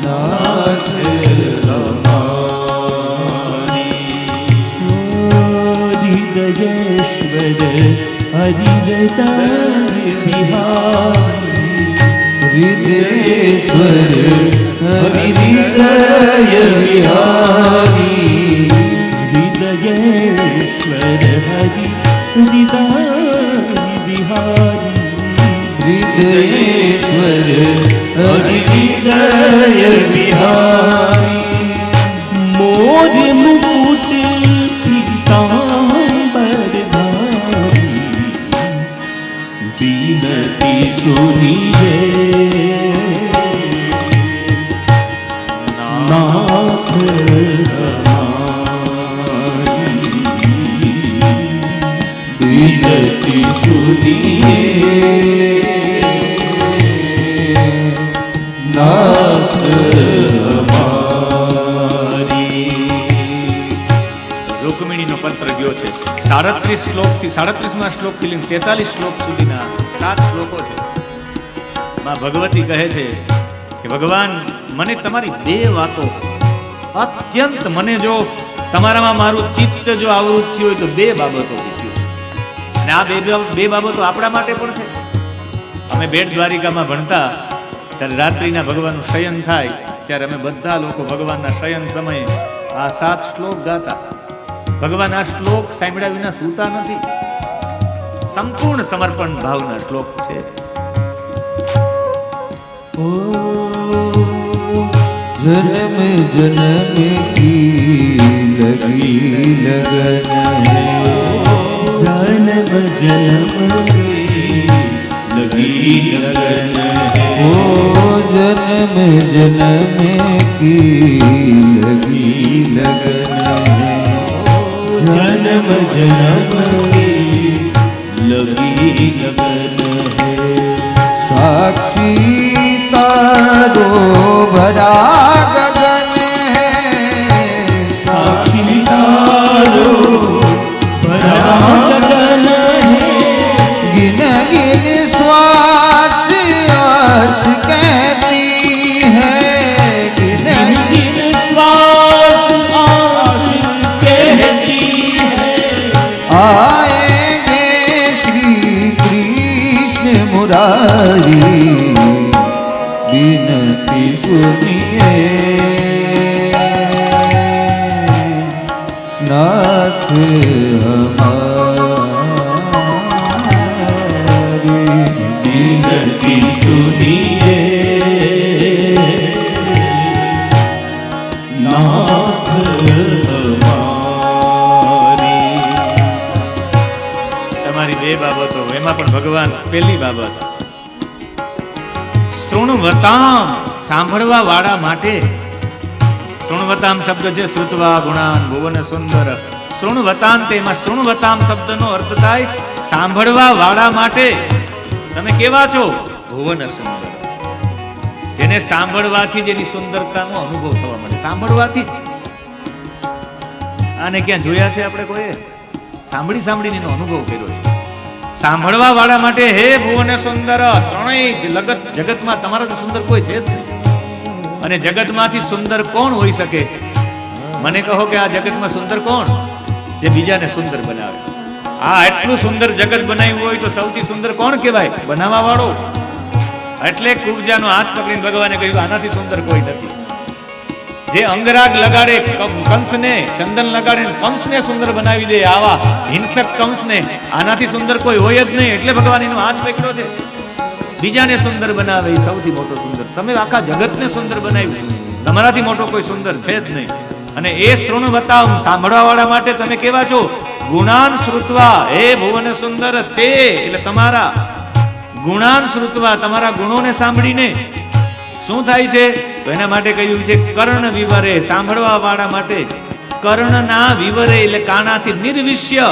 नाथ हमारी. हृदयेश्वर हरिहृदय बिहारी, हृदयेश्वर हरिहृदय बिहारी, हृदयेश्वर हरिहृदय बिहारी, हृदयेश्वर हरिहृदय बिहारी. मोर मुकुट पीतांबर धारी, बीनती सुनिए नाथ हमारी, बीनती सुनिए नाथ हमारी. રૂકમિણીનો પત્ર ગયો છે. 37 શ્લોકથી 37મા શ્લોકથી લઈને 43 શ્લોક સુધીના 7 શ્લોકો છે. માં ભગવતી કહે છે કે ભગવાન, મને તમારી 2 વાતો અત્યંત, મને જો તમારામાં મારું ચિત્ત જો આવૃત થયું હોય તો 2 બાબતોથી થયું. અને આ બે બાબતો આપણા માટે પણ છે. અમે બેટ દ્વારિકામાં ભણતા ત્યારે રાત્રિના ભગવાનનું શયન થાય ત્યારે અમે બધા લોકો ભગવાનના શયન સમયે આ 7 શ્લોક ગાતા. ભગવાન આ શ્લોક સાંભળ્યા વિના સૂતા નથી. સંપૂર્ણ સમર્પણ ભાવના શ્લોક છે. जन्म जन्म की लगी लगन है जन्म जन्म की लगी लगन है ओ जन्म जन्म की लगी लगन है जन्म जन्म की लगी लगन है साक्षी तारो भरा गगन है साक्षी तारो भरा गगन है गिन गिन श्वास आस कहती है गिन गिन श्वास आस कहती है आएंगे श्री कृष्ण मुरारी विनती सुनिए नाथ हमारी विनती सुनिए नाथ हमारी તમારી બે બાબતો, એમાં પણ ભગવાન પહેલી બાબત શૃણવતામ, સાંભળવા વાળા માટે. શૃણવતામ શબ્દ છે શ્રુતવા ગુણાન ભુવન સુંદર. શૃણવતામ, તેમાં શૃણવતામ શબ્દનો અર્થ થાય સાંભળવા વાળા માટે. તમે કેવા છો? ભુવન સુંદર. જેને સાંભળવાથી જેની સુંદરતાનો અનુભવ થવા મળે, સાંભળવાથી. આને ક્યાં જોયા છે આપણે કોઈએ? સાંભળી સાંભળીને એનો અનુભવ કર્યો છે. સાંભળવા વાળા માટે હે ભુવન સુંદર. ત્રણેય જગતમાં તમારાથી સુંદર કોઈ છે જ નહીં. અને જગતમાંથી સુંદર કોણ હોઈ શકે? મને કહો કે આ જગતમાં સુંદર કોણ? જે બીજાને સુંદર બનાવે. આ એટલું સુંદર જગત બનાવ્યું હોય તો સૌથી સુંદર કોણ કહેવાય? બનાવવા વાળો. એટલે કુબજાનો હાથ પકડીને ભગવાને કહ્યું આનાથી સુંદર કોઈ નથી. જે અંગરાગ લગાડે કંસને, ચંદન લગાડે કંસને સુંદર બનાવી દે, આવા હિંસક કંસને, આનાથી સુંદર કોઈ હોય જ નહીં. એટલે ભગવાન એનો હાથ પકડ્યો છે. બીજાને સુંદર બનાવે એ સૌથી મોટો સુંદર. તમે આખા જગતને સુંદર બનાવ્યું, તમારાથી મોટો કોઈ સુંદર છે જ નહીં. અને એ શૃણવતામ, સાંભળવા વાળા માટે તમે કેવા છો? ગુણાન શ્રુત્વા, હે ભુવન સુંદર, તે એટલે તમારા ગુણાન શ્રુત્વા, તમારા ગુણોને સાંભળીને શું થાય છે? તો એના માટે કહ્યું છે કર્ણ વિવરે, સાંભળવા વાળા માટે કર્ણના વિવરે એટલે કાનાથી નિર્વિષ્ય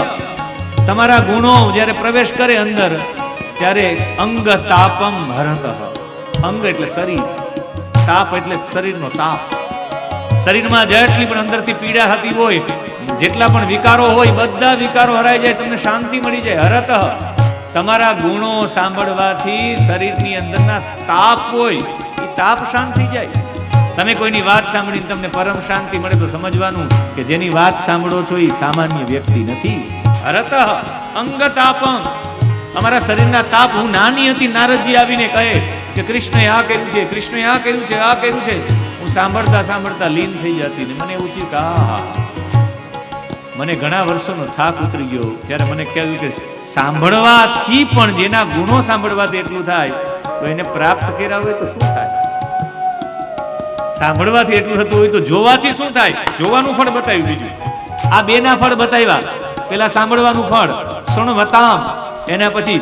તમારા ગુણો જ્યારે પ્રવેશ કરે અંદર, ત્યારે અંગ તાપમ હરત. અંગ એટલે શરીર, તાપ એટલે શરીરનો તાપ. શરીરમાં જેટલી પણ અંદરથી પીડા થતી હોય, જેટલા પણ વિકારો હોય, બધા વિકારો હરાઈ જાય, તમને શાંતિ મળી જાય. હરત, તમારા ગુણો સાંભળવાથી શરીરની અંદરના તાપ હોય એ તાપ શાંત થઈ જાય. તમે કોઈની વાત સાંભળીને તમને પરમ શાંતિ મળે તો સમજવાનું કે જેની વાત સાંભળો છો એ સામાન્ય વ્યક્તિ નથી. હરત અંગ તાપમ, અમારા શરીરના તાપ. હું નાની હતી, નારદજી આવીને કહે કે કૃષ્ણએ આ કર્યું છે, કૃષ્ણએ આ કર્યું છે, આ કર્યું છે. હું સાંભળતા સાંભળતા લીન થઈ જતી ને મને એવું થયું કે આહા, મને ઘણા વર્ષોનો થાક ઉતરી ગયો. ત્યારે મને ખ્યાલ કે સાંભળવાથી પણ જેના ગુણો સાંભળવાથી એટલું થાય તો એને પ્રાપ્ત કર્યા હોય તો શું થાય? સાંભળવાથી એટલું થતું હોય તો જોવાથી શું થાય? જોવાનું ફળ બતાવ્યું. બીજું આ બેના ફળ બતાવ્યા. પેલા સાંભળવાનું ફળ શૃણવતામ, એના પછી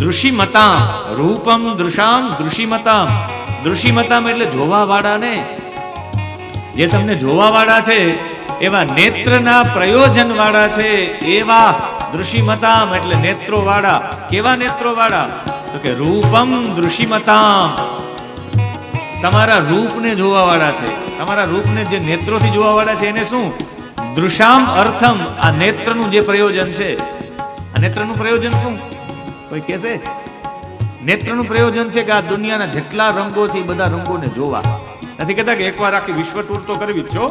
દૃશિમતામ, રૂપમ દૃશામ દૃશિમતામ. દૃશિમતામ એટલે જોવા વાળાને, જે તમને જોવા વાળા છે એવા નેત્રના પ્રયોજન વાળા છે એવા દૃશિમતામ એટલે નેત્રો વાળા. કેવા નેત્રો વાળા? તો કે રૂપમ દૃશિમતામ, તમારા રૂપને જોવા વાળા છે. તમારા રૂપને જે નેત્રોથી જોવા વાળા છે એને શું? દૃશામ અર્થમ, આ નેત્રનું જે પ્રયોજન છે. આ નેત્રનું પ્રયોજન શું? કોઈ કહેશે? નેત્રનું પ્રયોજન છે કે આ દુનિયાના જેટલા રંગો છે એ બધા રંગોને જોવા. નથી કહેતા કે એકવાર આખી વિશ્વ ટૂર તો કરવી જ છો,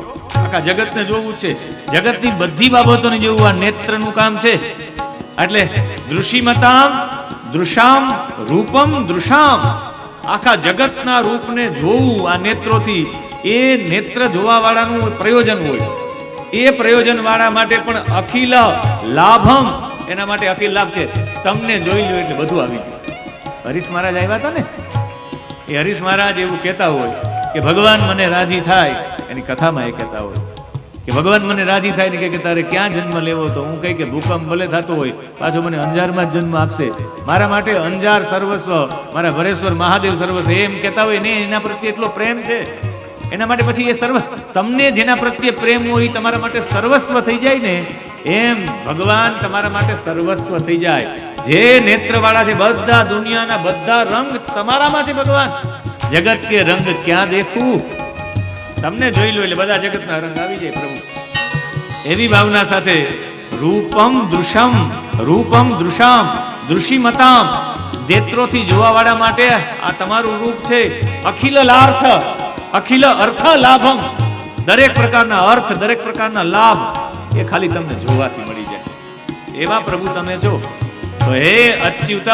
આખા જગતને જોવું જ છે. જગતની બધી બાબતોને જોવું આ નેત્રનું કામ છે. એટલે દૃશિમતામ દૃશામ રૂપમ દૃશામ, આખા જગતના રૂપને જોવું આ નેત્રોથી. એ નેત્ર જોવા વાળાનું પ્રયોજન હોય. એ પ્રયોજન વાળા માટે પણ અખિલ લાભમ, એના માટે અખિલ લાભ છે. તમને જોઈ લો એટલે બધું આવી ગયું. હરીશ મહારાજ આવ્યા હતા ને, એ હરીશ મહારાજ એવું કહેતા હોય કે ભગવાન મને રાજી થાય, એની કથામાં એ કહેતા હોય કે ભગવાન મને રાજી થાય ને કે તારે ક્યાં જન્મ લેવો, તો હું કહી કે ભૂકંપ ભલે થતો હોય પાછો મને અંજારમાં જ જન્મ આપશે, મારા માટે અંજાર સર્વસ્વ, મારા ભરેશ્વર મહાદેવ સર્વસ્વ, એમ કહેતા હોય ને એના પ્રત્યે એટલો પ્રેમ છે એના માટે પછી એ સર્વ, તમને જેના પ્રત્યે પ્રેમ હોય એ તમારા માટે સર્વસ્વ થઈ જાય ને, એમ ભગવાન તમારા માટે સર્વસ્વ થઈ જાય. જે નેત્રવાળા છે બધા દુનિયાના બધા રંગ તમારામાં છે ભગવાન. જગત કે રંગ ક્યાં દેખું, તમને જોઈ લો એટલે બધા જગતના રંગ આવી જાય પ્રભુ. એવી ભાવના સાથે રૂપમ દૃશમ, રૂપમ દૃશામ દૃશિમતામ, નેત્રોથી જોવા વાળા માટે આ તમારું રૂપ છે. અખિલ લાર્થ, અખિલ અર્થ લાભમ, દરેક પ્રકારના અર્થ, દરેક પ્રકારના લાભ એ ખાલી તમને જોવાથી મળી જાય. એવા પ્રભુ તમે જો. તો હે અચ્યુત,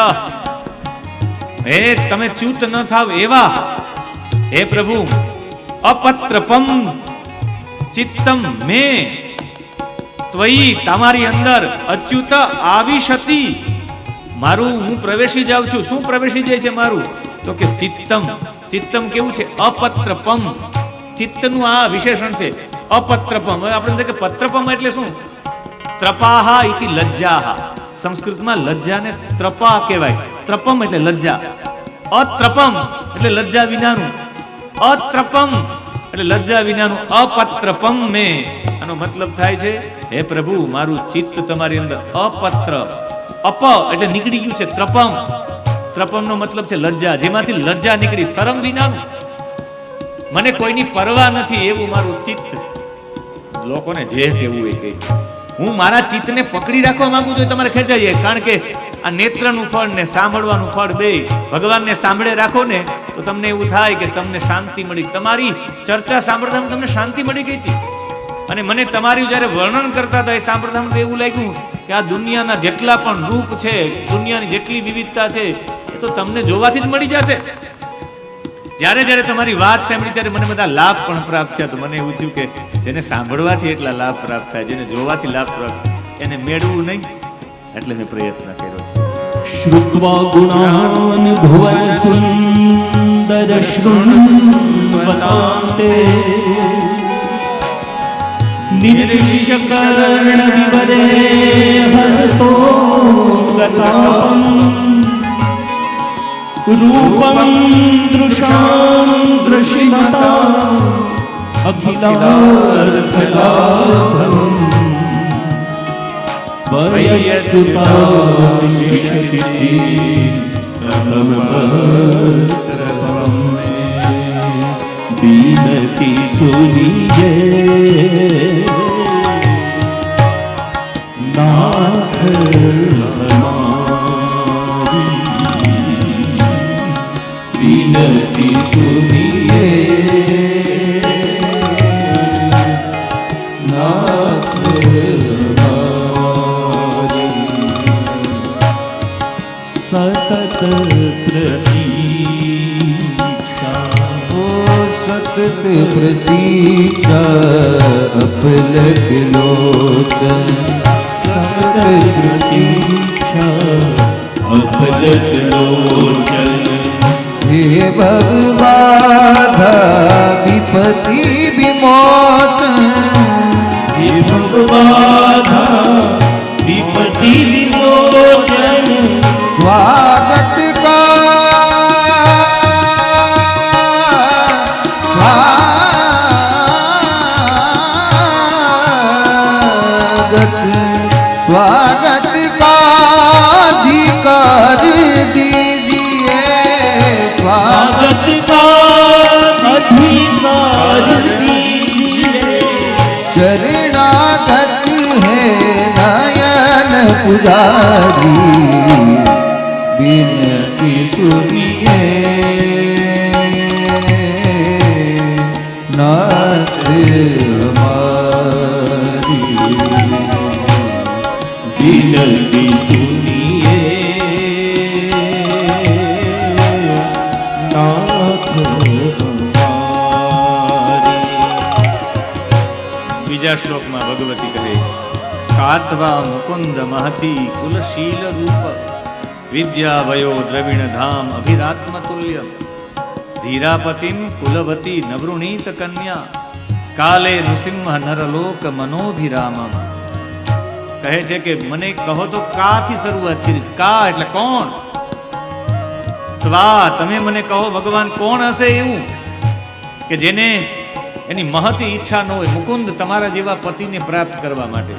હે તમે ચ્યુત ન થાવ એવા હે પ્રભુ. અપત્રપમ ચિત્તમ મે ત્વયી, તમારી અંદર અચ્યુત આવિશતિ, મારું હું પ્રવેશી જાઉં છું. શું પ્રવેશી જાય છે મારું? તો કે ચિત્તમ. ચિત્તમ કેવું છે? અપત્રપમ. ચિત્તનું આ વિશેષણ છે અપત્રપમ. હવે આપણે કે પત્રપમ એટલે શું? ત્રપાહા ઇતિ લજ્જાહા. સંસ્કૃતમાં લજ્જાને ત્રપા કહેવાય. ત્રપમ એટલે લજ્જા. અત્રપમ એટલે લજ્જા વિનાનું. અત્રપમ એટલે લજ્જા વિનાનું. અપત્રપમ મે, આનો મતલબ થાય છે હે પ્રભુ મારું ચિત્ત તમારી અંદર અપત્ર, અપ એટલે નીકળી ગયું છે. ત્રપમ, ત્રપમ નો મતલબ છે લજ્જા, જેમાંથી લજ્જા નીકળી, શરમ વિનાનું. મને કોઈની પરવા નથી એવું મારું ચિત્ત. લોકોને જે કહેવું એ કહે, હું મારા ચિત્તને પકડી રાખવા માંગુ છું, તમારે ખેંચાઈ જાય. કારણ કે આ નેત્રનું ફળ ને સાંભળવાનું ફળ બે ભગવાનને સાંભળે રાખો ને તો તમને એવું થાય કે તમને શાંતિ મળી. તમારી ચર્ચા સાંભળતા તમને શાંતિ મળી ગઈ હતી. અને મને તમારી જ્યારે વર્ણન કરતા હતા એ સાંભળતા તો એવું લાગ્યું કે આ દુનિયાના જેટલા પણ રૂપ છે, દુનિયાની જેટલી વિવિધતા છે એ તો તમને જોવાથી જ મળી જશે. જ્યારે જ્યારે તમારી વાત સાંભળી ત્યારે મને બધા લાભ પણ પ્રાપ્ત થયા. તો મને એવું થયું કે જેને સાંભળવાથી એટલા લાભ પ્રાપ્ત થાય, જેને જોવાથી લાભ પ્રાપ્ત, એને મેળવું નહીં, એટલે મેં પ્રયત્ન કર્યો છે. શ્રુત્વા ગુણાન ભુવન સુંદર શૃણ્વતાંતે નિરીશ્ય કર્ણ વિવરે હરતો ગતામ રૂપમ દૃશામ દૃશિમતા અખિલાર્થલાભમ વયચ્યુતાવિશતિ ચિત્તમ ભદ્રપમ વિનતિ સુનિયે નાથ વિનતિ સુનિયે નાથ સતત પ્રતીક્ષા, સતત પ્રતીક્ષા અપલક લોચન, સતત પ્રતીક્ષા અપલક લોચન. હે ભગવાધા વિપતિ વિમોચન, હે ભગવાધા વિપતિ વિમોચન. સ્વાગત स्वागत का अधिकार दीजिए, स्वागत का अधिकार दीजिए. शरणागत है नयन पुजारी, बिनती सुनिए नाथ વિનતી સુનિએ નાથ હમારી. બીજા શ્લોકમાં ભગવતી કહે, કાત્વા મુકુંદ મહતી કુલશીલ રૂપ, વિદ્યા વયો દ્રવિણ ધામ અભિરાત્મ તુલ્ય. ધીરાપતિમ કુલવતી નવૃણીત કન્યા કાલે નૃસિંહ નરલોક મનોભિરામમ. કહે છે કે મને કહો તો કાથી શરૂઆત કરીશ. કા એટલે કોણ? ત્વા તમે મને કહો ભગવાન કોણ હશે એવું કે જેને એની મહતી ઈચ્છા ન હોય મુકુંદ તમારા જેવા પતિને પ્રાપ્ત કરવા માટે.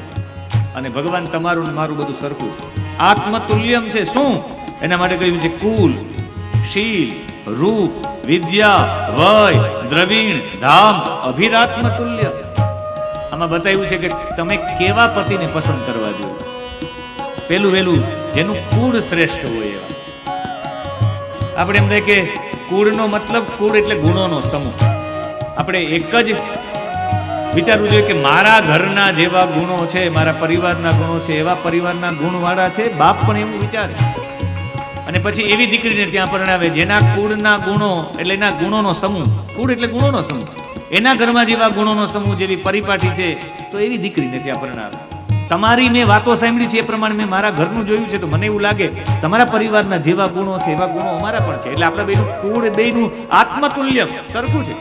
અને ભગવાન તમારું ને મારું બધું સરખું છે, આત્મતુલ્યમ છે. શું એના માટે કહ્યું છે? કુલ, શીલ, રૂપ, વિદ્યા, વય, દ્રવિણ, ધામ, અભિરાત્મતુલ્ય. આમાં બતાવ્યું છે કે તમે કેવા પતિને પસંદ કરવા જોઈએ. પેલું વેલું જેનું કુળ શ્રેષ્ઠ હોય એવા. આપણે એમ થાય કે કુળનો મતલબ, કુળ એટલે ગુણોનો સમૂહ. આપણે એક જ વિચારવું જોઈએ કે મારા ઘરના જેવા ગુણો છે, મારા પરિવારના ગુણો છે, એવા પરિવારના ગુણવાળા છે. બાપ પણ એવું વિચારે અને પછી એવી દીકરીને ત્યાં પરણાવે જેના કુળના ગુણો એટલે એના ગુણોનો સમૂહ. કુળ એટલે ગુણોનો સમૂહ. એના ઘરમાં જેવા ગુણોનો સમૂહ, જેવી પરિપાટી છે, તો એવી દીકરીને ત્યાં પરણાવે. તમારી મેં વાતો સાંભળી છે એ પ્રમાણે મેં મારા ઘરનું જોયું છે, તો મને એવું લાગે તમારા પરિવારના જેવા ગુણો છે એવા ગુણો અમારા પણ છે. એટલે આપણા બેનું કુળ બેનું આત્મતુલ્ય સરખું છે.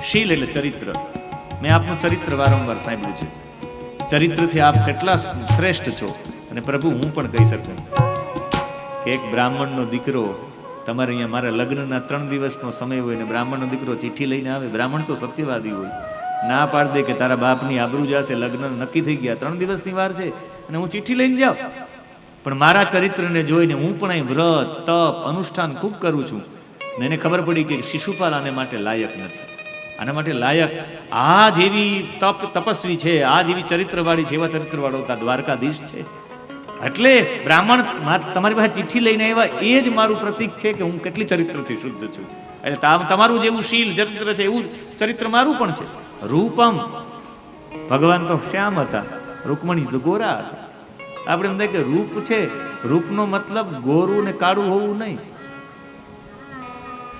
શીલ એટલે ચરિત્ર. મેં આપનું ચરિત્ર વારંવાર સાંભળ્યું છે. ચરિત્રથી આપ કેટલા શ્રેષ્ઠ છો. અને પ્રભુ હું પણ કહી શકું કે એક બ્રાહ્મણનો દીકરો તમારે અહીંયા મારા લગ્નના 3 દિવસનો સમય હોય ને બ્રાહ્મણનો દીકરો ચિઠ્ઠી લઈને આવે. બ્રાહ્મણ તો સત્યવાદી હોય, ના પાડ દે કે તારા બાપની આબરૂ જશે, લગ્ન નક્કી થઈ ગયા, 3 દિવસની વાર છે અને હું ચિઠ્ઠી લઈને જાઉં. પણ મારા ચરિત્રને જોઈને હું પણ અહીં વ્રત, તપ, અનુષ્ઠાન ખૂબ કરું છું ને એને ખબર પડી કે શિશુપાલ આને માટે લાયક નથી. આના માટે લાયક આ જેવી તપસ્વી છે, આ જેવી ચરિત્રવાળી છે, એવા ચરિત્રવાળો દ્વારકાધીશ છે. એટલે બ્રાહ્મણ તમારી પાસે ચિઠ્ઠી લઈને આવ્યા એ જ મારું પ્રતીક છે કે હું કેટલી ચરિત્રથી શુદ્ધ છું. એટલે તમારું જેવું શીલ ચરિત્ર છે એવું ચરિત્ર મારું પણ છે. રૂપમ, ભગવાન તો શ્યામ હતા, રૂકમણી તો ગોરા હતા. આપણે એમ થાય કે રૂપ છે, રૂપનો મતલબ ગોરું ને કાળું હોવું નહીં,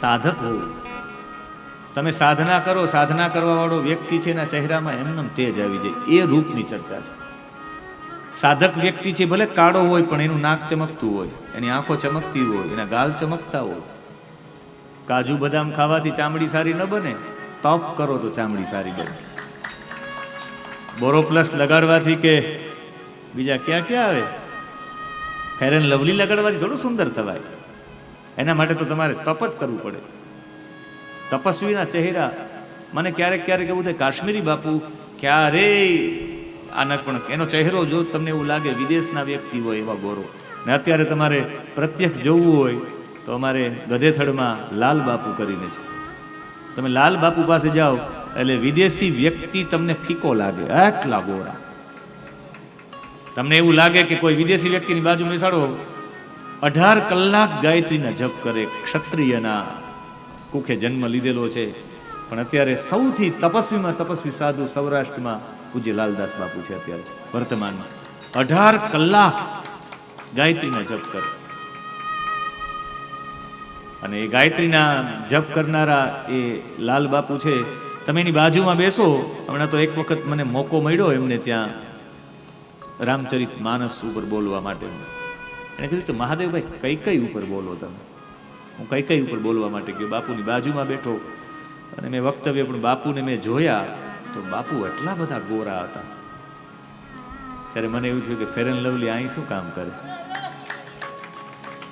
સાધક હોવું. તમે સાધના કરો, સાધના કરવા વાળો વ્યક્તિ છે એના ચહેરામાં એમનેમ તેજ આવી જાય, એ રૂપની ચર્ચા છે. સાધક વ્યક્તિ છે ભલે કાળો હોય પણ એનું નાક ચમકતું હોય, એની આંખો ચમકતી હોય, એના ગાલ ચમકતા હોય. કાજુ બદામ ખાવાથી ચામડી સારી ન બને, તપ કરો તો ચામડી સારી બને. બોરોપ્લસ લગાડવાથી કે બીજા ક્યાં ક્યાં આવે, ફેર એન્ડ લવલી લગાડવાથી થોડું સુંદર થવાય. એના માટે તો તમારે તપ જ કરવું પડે. તપસ્વીના ચહેરા, મને ક્યારેક ક્યારેક એવું થાય કાશ્મીરી બાપુ ક્યારેય આના પણ એનો ચહેરો જો તમને એવું લાગે વિદેશના વ્યક્તિ હોય એવા ગોરો. ને અત્યારે તમારે પ્રત્યક્ષ જોવું હોય તો અમારે ગધેથડમાં લાલ બાપુ કરીને છે. તમે લાલ બાપુ પાસે જાઓ એટલે વિદેશી વ્યક્તિ તમને ફીકો લાગે, આટલા ગોરા. તમને એવું લાગે કે કોઈ વિદેશી વ્યક્તિની બાજુ બેસાડો, 18 કલાક ગાયત્રીના જપ કરે, ક્ષત્રિયના કુખે જન્મ લીધેલો છે. પણ અત્યારે સૌથી તપસ્વીમાં તપસ્વી સાધુ સૌરાષ્ટ્રમાં પૂજ્ય લાલદાસ બાપુ છે અત્યારે વર્તમાનમાં. 18 કલાક ગાયત્રીના જપ કરે. અને એ ગાયત્રીના જપ કરનારા એ લાલ બાપુ છે. તમે એની બાજુમાં બેસો. હમણાં તો એક વખત મને મોકો મળ્યો એમને ત્યાં રામચરિત માનસ ઉપર બોલવા માટે. એને કીધું તો મહાદેવભાઈ કઈ ઉપર બોલો તમે? હું કઈ ઉપર બોલવા માટે ગયો. બાપુની બાજુમાં બેઠો અને મેં વક્તવ્ય પણ બાપુને મેં જોયા તો બાપુ એટલા બધા ગોરા હતા. ત્યારે મને એવું થયું કે ફેર એન્ડ લવલી અહીં શું કામ કરે?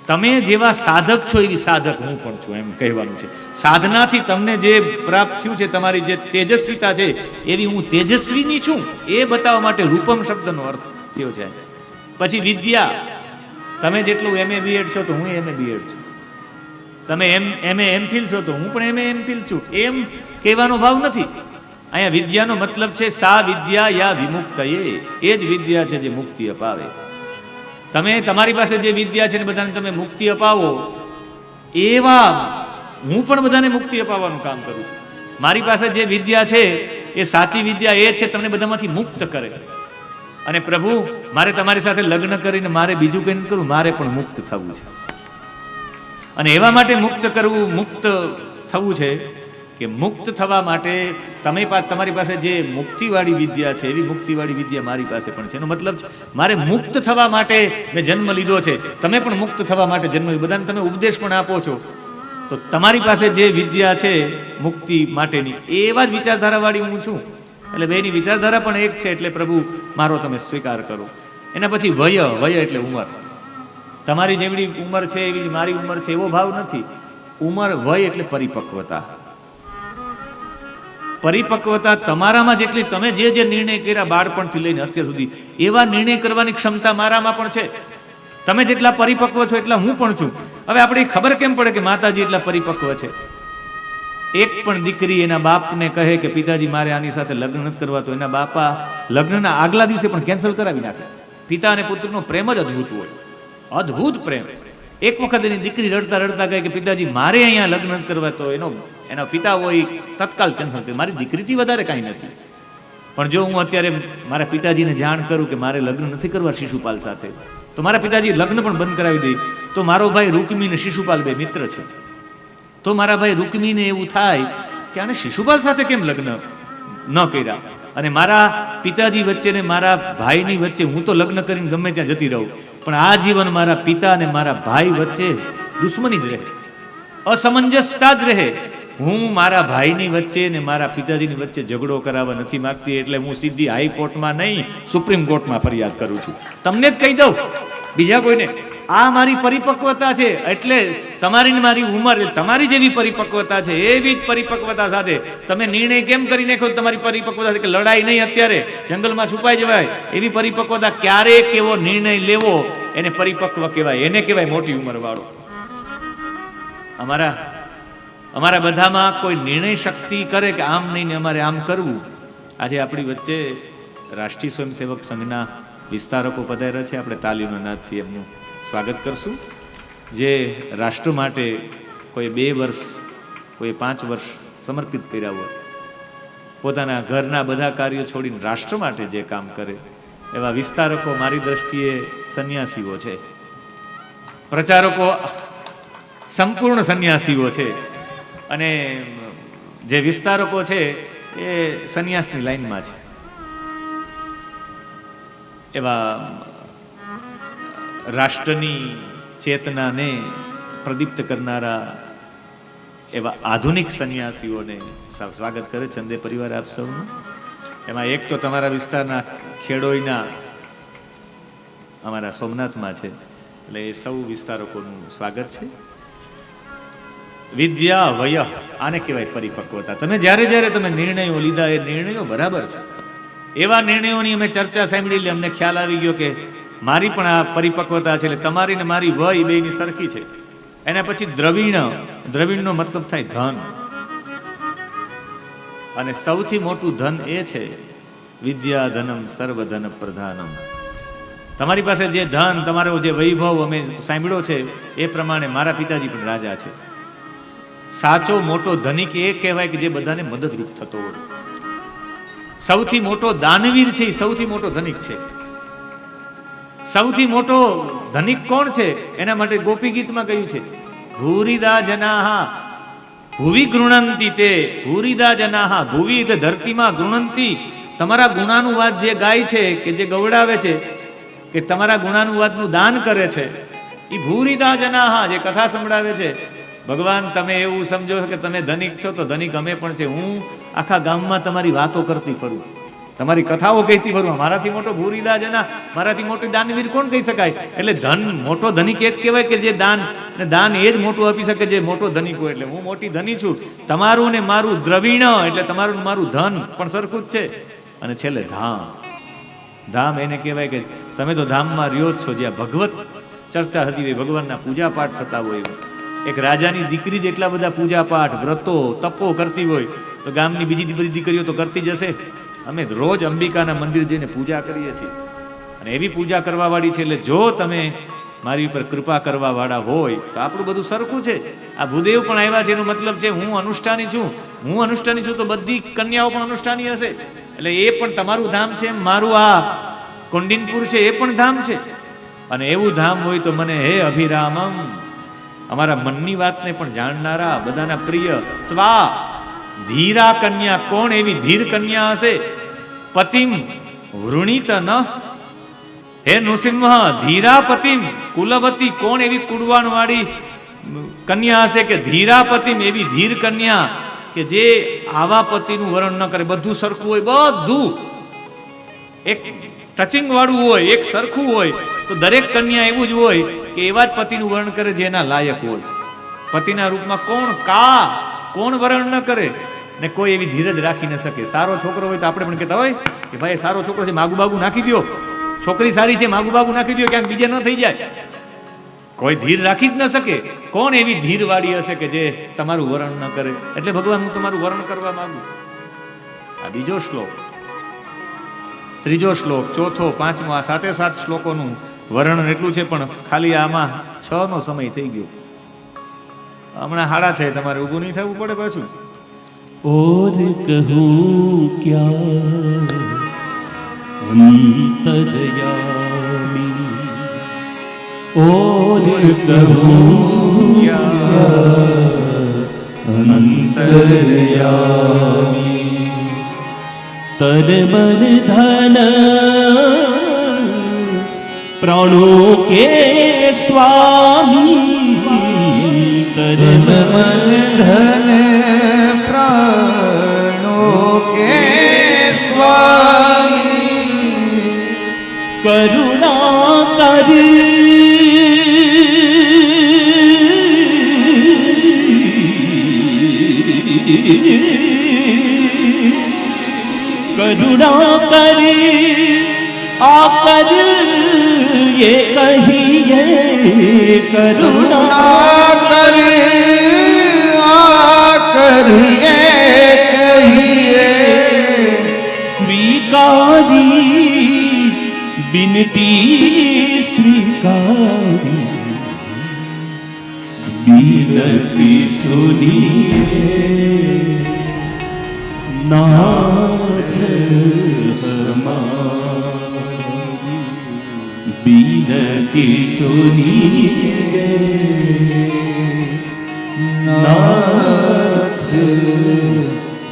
તમે જેવા સાધક છો એવી સાધક હું પણ છું, એમ કહેવાનું છે. સાધનાથી તમને જે પ્રાપ્ત થયું છે, તમારી જે તેજસ્વીતા છે એવી હું તેજસ્વીની છું એ બતાવવા માટે રૂપમ શબ્દનો અર્થ થયો છે. પછી વિદ્યા, તમે જેટલું MA BEd છો તો હું MA BEd છું. તમે MA MPhil છો તો હું પણ MA MPhil છું. એમ કહેવાનો ભાવ નથી. અહીંયા વિદ્યાનો મતલબ છે સા વિદ્યા યા વિમુક્તયે, એ જ વિદ્યા છે જે મુક્તિ અપાવે. તમે તમારી પાસે જે વિદ્યા છે ને બધાને તમે મુક્તિ અપાવો, એવા હું પણ બધાને મુક્તિ અપાવવાનું કામ કરું છું. મારી પાસે જે વિદ્યા છે એ સાચી વિદ્યા એ છે તમને બધામાંથી મુક્ત કરે. અને પ્રભુ મારે તમારી સાથે લગ્ન કરીને મારે બીજું કંઈ નથી કરવું, મારે પણ મુક્ત થવું છે. અને એવા માટે મુક્ત કરવું, મુક્ત થવું છે કે મુક્ત થવા માટે તમારી પાસે જે મુક્તિવાળી વિદ્યા છે એવી મુક્તિવાળી વિદ્યા મારી પાસે પણ છે. એનો મતલબ છે મારે મુક્ત થવા માટે મેં જન્મ લીધો છે, તમે પણ મુક્ત થવા માટે જન્મ લીધો. બધાને તમે ઉપદેશ પણ આપો છો તો તમારી પાસે જે વિદ્યા છે મુક્તિ માટેની એવા જ વિચારધારાવાળી હું છું. એટલે બેની વિચારધારા પણ એક છે. એટલે પ્રભુ મારો તમે સ્વીકાર કરો. એના પછી વય, વય એટલે ઉંમર. તમારી જેવડી ઉંમર છે એવી મારી ઉંમર છે એવો ભાવ નથી. ઉંમર, વય એટલે પરિપક્વતા. પરિપક્વતા તમારામાં જેટલી તમે જે જે નિર્ણય કર્યા બાળપણથી લઈને અત્યાર સુધી એવા નિર્ણય કરવાની ક્ષમતા મારામાં પણ છે. તમે જેટલા પરિપક્વ છો એટલા હું પણ છું. હવે આપણે ખબર કેમ પડે કે માતાજી એટલા પરિપક્વ છે? એક પણ દીકરી એના બાપને કહે કે પિતાજી મારે આની સાથે લગ્ન નથી કરવા, તો એના બાપા લગ્નના આગલા દિવસે પણ કેન્સલ કરાવી નાખે. પિતા અને પુત્રનો પ્રેમ જ અદ્ભુત હોય, અદ્ભુત પ્રેમ. એક વખત એની દીકરી રડતા રડતા કહે કે પિતાજી મારે અહીંયા લગ્ન નથી કરવા, તો એનો પિતા હોય તત્કાલ કેન્સલ કરે. મારી દીકરીથી વધારે કાંઈ નથી. પણ જો હું અત્યારે મારા પિતાજીને જાણ કરું કે મારે લગ્ન નથી કરવા શિશુપાલ સાથે, તો મારા પિતાજી લગ્ન પણ બંધ કરાવી દે. તો મારો ભાઈ રૂકમી ને શિશુપાલ બે મિત્ર છે, તો મારા ભાઈ રૂકમીને એવું થાય કે આને શિશુપાલ સાથે કેમ લગ્ન ન કર્યા, અને મારા પિતાજી વચ્ચે ને મારા ભાઈની વચ્ચે હું તો લગ્ન કરીને ગમે ત્યાં જતી રહું, પણ આ જીવન મારા પિતા અને મારા ભાઈ વચ્ચે દુશ્મની જ રહે, અસમંજસતા જ રહે. હું મારા ભાઈની વચ્ચે ને મારા પિતાજીની વચ્ચે ઝઘડો કરાવવા નથી માંગતી. એટલે હું સીધી હાઈકોર્ટમાં નહીં, સુપ્રીમ કોર્ટમાં ફરિયાદ કરું છું. તમને જ કહી દઉં, બીજા કોઈને. આ મારી પરિપક્વતા છે. એટલે તમારી ને મારી ઉંમર, તમારી જેવી પરિપક્વતા છે એવી જ પરિપક્વતા સાથે તમે નિર્ણય કેમ કરી નાખો? તમારી પરિપક્વતા કે લડાઈ નહીં, અત્યારે જંગલમાં છુપાઈ જવાય એવી પરિપક્વતા. ક્યારેક એવો નિર્ણય લેવો એને પરિપક્વ કહેવાય, એને કહેવાય મોટી ઉંમર વાળો. અમારા બધામાં કોઈ નિર્ણય શક્તિ કરે કે આમ નહીં ને અમારે આમ કરવું. આજે આપણી વચ્ચે રાષ્ટ્રીય સ્વયંસેવક સંઘના વિસ્તારકો પધાર્યા છે. આપણે તાલીમના નાદથી એમનું સ્વાગત કરશું. જે રાષ્ટ્ર માટે કોઈ 2 વર્ષ, કોઈ 5 વર્ષ સમર્પિત કર્યા હોય, પોતાના ઘરના બધા કાર્યો છોડીને રાષ્ટ્ર માટે જે કામ કરે એવા વિસ્તારકો મારી દ્રષ્ટિએ સંન્યાસીઓ છે. પ્રચારકો સંપૂર્ણ સંન્યાસીઓ છે, અને જે વિસ્તારકો છે એ સંન્યાસની લાઈનમાં છે. એવા રાષ્ટ્રની ચેતનાને પ્રદીપ્ત કરનારા એવા આધુનિક સંન્યાસીઓને સ્વાગત કરે ચંદે પરિવાર આપ સૌનું. એમાં એક તો તમારા વિસ્તારના ખેડોઈના અમારા સોમનાથમાં છે, એટલે એ સૌ વિસ્તારકોનું સ્વાગત છે. વિદ્યા વય, આને કહેવાય પરિપક્વતા. તમે જ્યારે જ્યારે તમે નિર્ણયો લીધા એ નિર્ણયો બરાબર છે. એવા નિર્ણયોની અમે ચર્ચા સાંભળી, એટલે અમને ખ્યાલ આવી ગયો કે મારી પણ આ પરિપક્વતા છે. એટલે તમારી ને મારી વય બેની સરખી છે. એના પછી દ્રવિણનો મતલબ થાય ધન, અને સૌથી મોટું ધન એ છે વિદ્યા ધનમ સર્વધન પ્રધાનમ. તમારી પાસે જે ધન, તમારો જે વૈભવ અમે સાંભળ્યો છે એ પ્રમાણે મારા પિતાજી પણ રાજા છે. સાચો મોટો ધનિક એ કહેવાય કે જે બધાને મદદરૂપ થતો હોય. સૌથી મોટો દાનવીર છે એ સૌથી મોટો ધનિક છે. સૌથી મોટો ધનિક કોણ છે? એના માટે ગોપી ગીતમાં કહ્યું છે, ભૂરિદા જનાહા ભુવિ ગૃણંતિ તે. ભૂરિદા જનાહા, ભુવિ એટલે ધરતીમાં, ગૃણંતિ તમારા ગુણાનુવાદ જે ગાય છે કે જે ગવડાવે છે કે તમારા ગુણાનુવાદનું દાન કરે છે, એ ભૂરિદા જનાહા જે કથા સંભળાવે છે. ભગવાન તમે એવું સમજો કે તમે ધનિક છો, તો ધનિક અમે પણ છે. હું આખા ગામમાં તમારી વાતો કરતી ફરું, તમારી કથાઓ કહેતી ફરું. મારાથી મોટો ભૂરિદા જના, મારાથી મોટો દાનવીર કોણ કહી શકાય? એટલે ધન મોટો ધનિક એ જ કહેવાય કે જે દાન એ જ મોટું આપી શકે જે મોટો ધનિક હોય. એટલે હું મોટી ધની છું. તમારું ને મારું દ્રવિણ એટલે તમારું ને મારું ધન પણ સરખું જ છે. અને છેલ્લે ધામ, ધામ એને કહેવાય કે તમે તો ધામમાં રહ્યો જ છો, જ્યાં ભગવત ચર્ચા થતી હોય, ભગવાનના પૂજા પાઠ થતા હોય. એક રાજાની દીકરી જેટલા બધા પૂજા પાઠ, વ્રતો, તપો કરતી હોય, તો ગામની બીજી બધી દીકરીઓ તો કરતી જશે. અમે રોજ અંબિકાના મંદિર જઈને પૂજા કરીએ છીએ, અને એવી પૂજા કરવા વાળી છે. એટલે જો તમે મારી ઉપર કૃપા કરવા વાળા હોય તો આપણું બધું સરખું છે. આ ભૂદેવ પણ આવ્યા છે, એનો મતલબ છે હું અનુષ્ઠાની છું. હું અનુષ્ઠાની છું તો બધી કન્યાઓ પણ અનુષ્ઠાની હશે. એટલે એ પણ તમારું ધામ છે, મારું આ કોંડિનપુર છે એ પણ ધામ છે. અને એવું ધામ હોય તો મને હે અભિરામમ, અમારા મનની વાતને પણ જાણનારા બધાના પ્રિય ત્વા ધીરા કન્યા, કોણ એવી ધીર કન્યા હશે? પતિમ વૃણીત ન, હે નૃસિંહ ધીરા પતિમ કુલવતી, કોણ એવી કુડવાણ વાળી કન્યા હશે કે ધીરાપતિ એવી ધીર કન્યા કે જે આવા પતિનું વર્ણન ન કરે, બધું સરખું હોય, બધું એક ટચિંગ વાળું હોય, એક સરખું હોય, તો દરેક કન્યા એવું જ હોય કે એવા જ પતિનું વર્ણન કરે જેના લાયક હોય. પતિના રૂપમાં કોણ વર્ણન ન કરે ને કોઈ એવી ધીરજ રાખી ન શકે. સારો છોકરો હોય તો આપણે પણ કહેતા હોય કે ભાઈ સારો છોકરો છે, માગુ બાગુ નાખી દો, છોકરી સારી છે, માગુ બાગુ નાખી દો, ક્યાંક બીજે ન થઈ જાય. કોઈ ધીર રાખી જ ન શકે. કોણ એવી ધીર વાળી હશે કે જે તમારું વર્ણન ન કરે? એટલે ભગવાન હું તમારું વર્ણન કરવા માંગુ. આ બીજો શ્લોક, ત્રીજો શ્લોક, ચોથો, પાંચમો, આ 7 શ્લોકોનું વર્ણન એટલું છે, પણ ખાલી આમાં 6 નો સમય થઈ ગયો. હમણાં 6:30 તમારે ઊભું નહીં થવું પડે પાછું. और कहूँ क्या अंतरयामी, और कहूँ क्या अंतरयामी, तन मन धन प्राणों के स्वामी, तन मन धन प्राणों के स्वामी, करुणा कर करुणा कर आकर ये कहिए, करुणा कर आकर ये कहिए, स्वीकारी बिनती स्वीकारी, बिनती सुनिए नाथ हमारी, बिनती सुनिए नाथ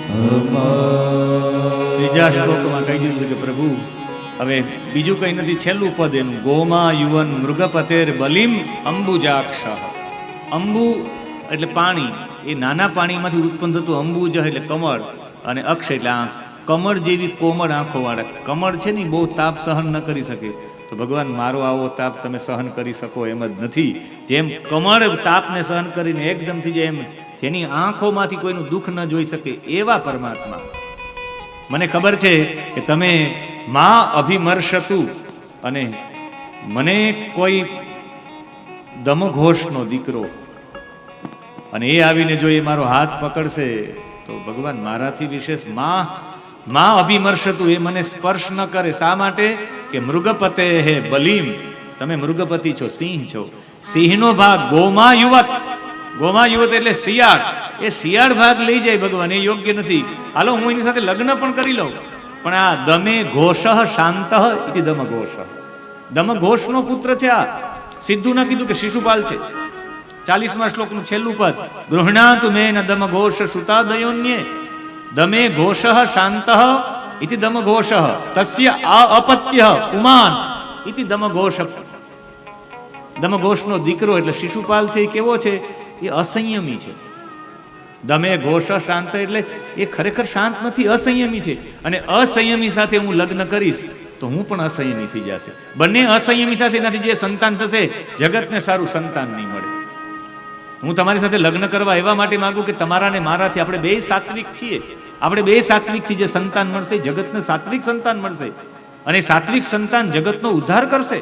हमारी. ત્રીજા શ્લોકમાં કહી દીધું કે પ્રભુ હવે બીજું કઈ નથી, છેલ્લું પદ એનું, ગોમા યુવન મૃગપતેર બલિમ અંબુજાક્ષ. અંબુ એટલે પાણી, એ નાના પાણીમાંથી ઉત્પન્ન થતું અંબુજ એટલે કમળ, અને અક્ષ એટલે આંખ. કમળ જેવી કોમળ આંખો વાળા. કમળ છે ને બહુ તાપ સહન ન કરી શકે, તો ભગવાન મારો આવો તાપ તમે સહન કરી શકો એમ જ નથી. જેમ કમળ તાપને સહન કરીને એકદમ થઈ જાય, એમ જેની આંખોમાંથી કોઈનું દુઃખ ન જોઈ શકે એવા પરમાત્મા. મને ખબર છે કે તમે માં અભિમર્ષતું, અને મને કોઈ દમઘોષનો દીકરો અને એ આવીને જો એ મારો હાથ પકડશે તો ભગવાન મારાથી વિશેષ માં અભિમર્ષતું, એ મને સ્પર્શ ન કરે. શા માટે? કે મૃગપતે હે બલીમ, તમે મૃગપતિ છો, સિંહ છો. સિંહનો ભાગ ગોમા યુવત, ગોમા યુવત એટલે શિયાળ, એ શિયાળ ભાગ લઈ જાય ભગવાન, એ યોગ્ય નથી. હાલો હું એની સાથે લગ્ન પણ કરી લઉં, પણ આ દમે ઘોષ શાંત ઇતિ દમ ઘોષ, દમ ઘોષનો પુત્ર છે આ. સીધું ના કીધું કે શિશુપાલ છે. 40મા શ્લોકનું છેલ્લું પદ, ગૃહણાતુ મેન દમ ઘોષ સુતા દયોન્યે, દમે ઘોષ શાંત ઇતિ દમ ઘોષ, તસ્ય અપત્ય પુમાન ઇતિ દમ ઘોષ. દમ ઘોષનો દીકરો એટલે શિશુપાલ છે. એ કેવો છે? એ અસંયમી છે. દમે ઘોષ શાંત એટલે એ ખરેખર શાંત નથી, અસંયમી છે. અને અસંયમી સાથે હું લગ્ન કરીશ તો હું પણ અસંયમી થઈ જશે. બંને અસંયમી થશે, એનાથી જે સંતાન થશે જગતને સારું સંતાન નહીં મળે. હું તમારી સાથે લગ્ન કરવા એવા માટે માંગુ કે તમારા ને મારાથી આપણે બે સાત્વિક છીએ, આપણે બે સાત્વિકથી જે સંતાન મળશે જગતને સાત્વિક સંતાન મળશે, અને સાત્વિક સંતાન જગતનો ઉદ્ધાર કરશે.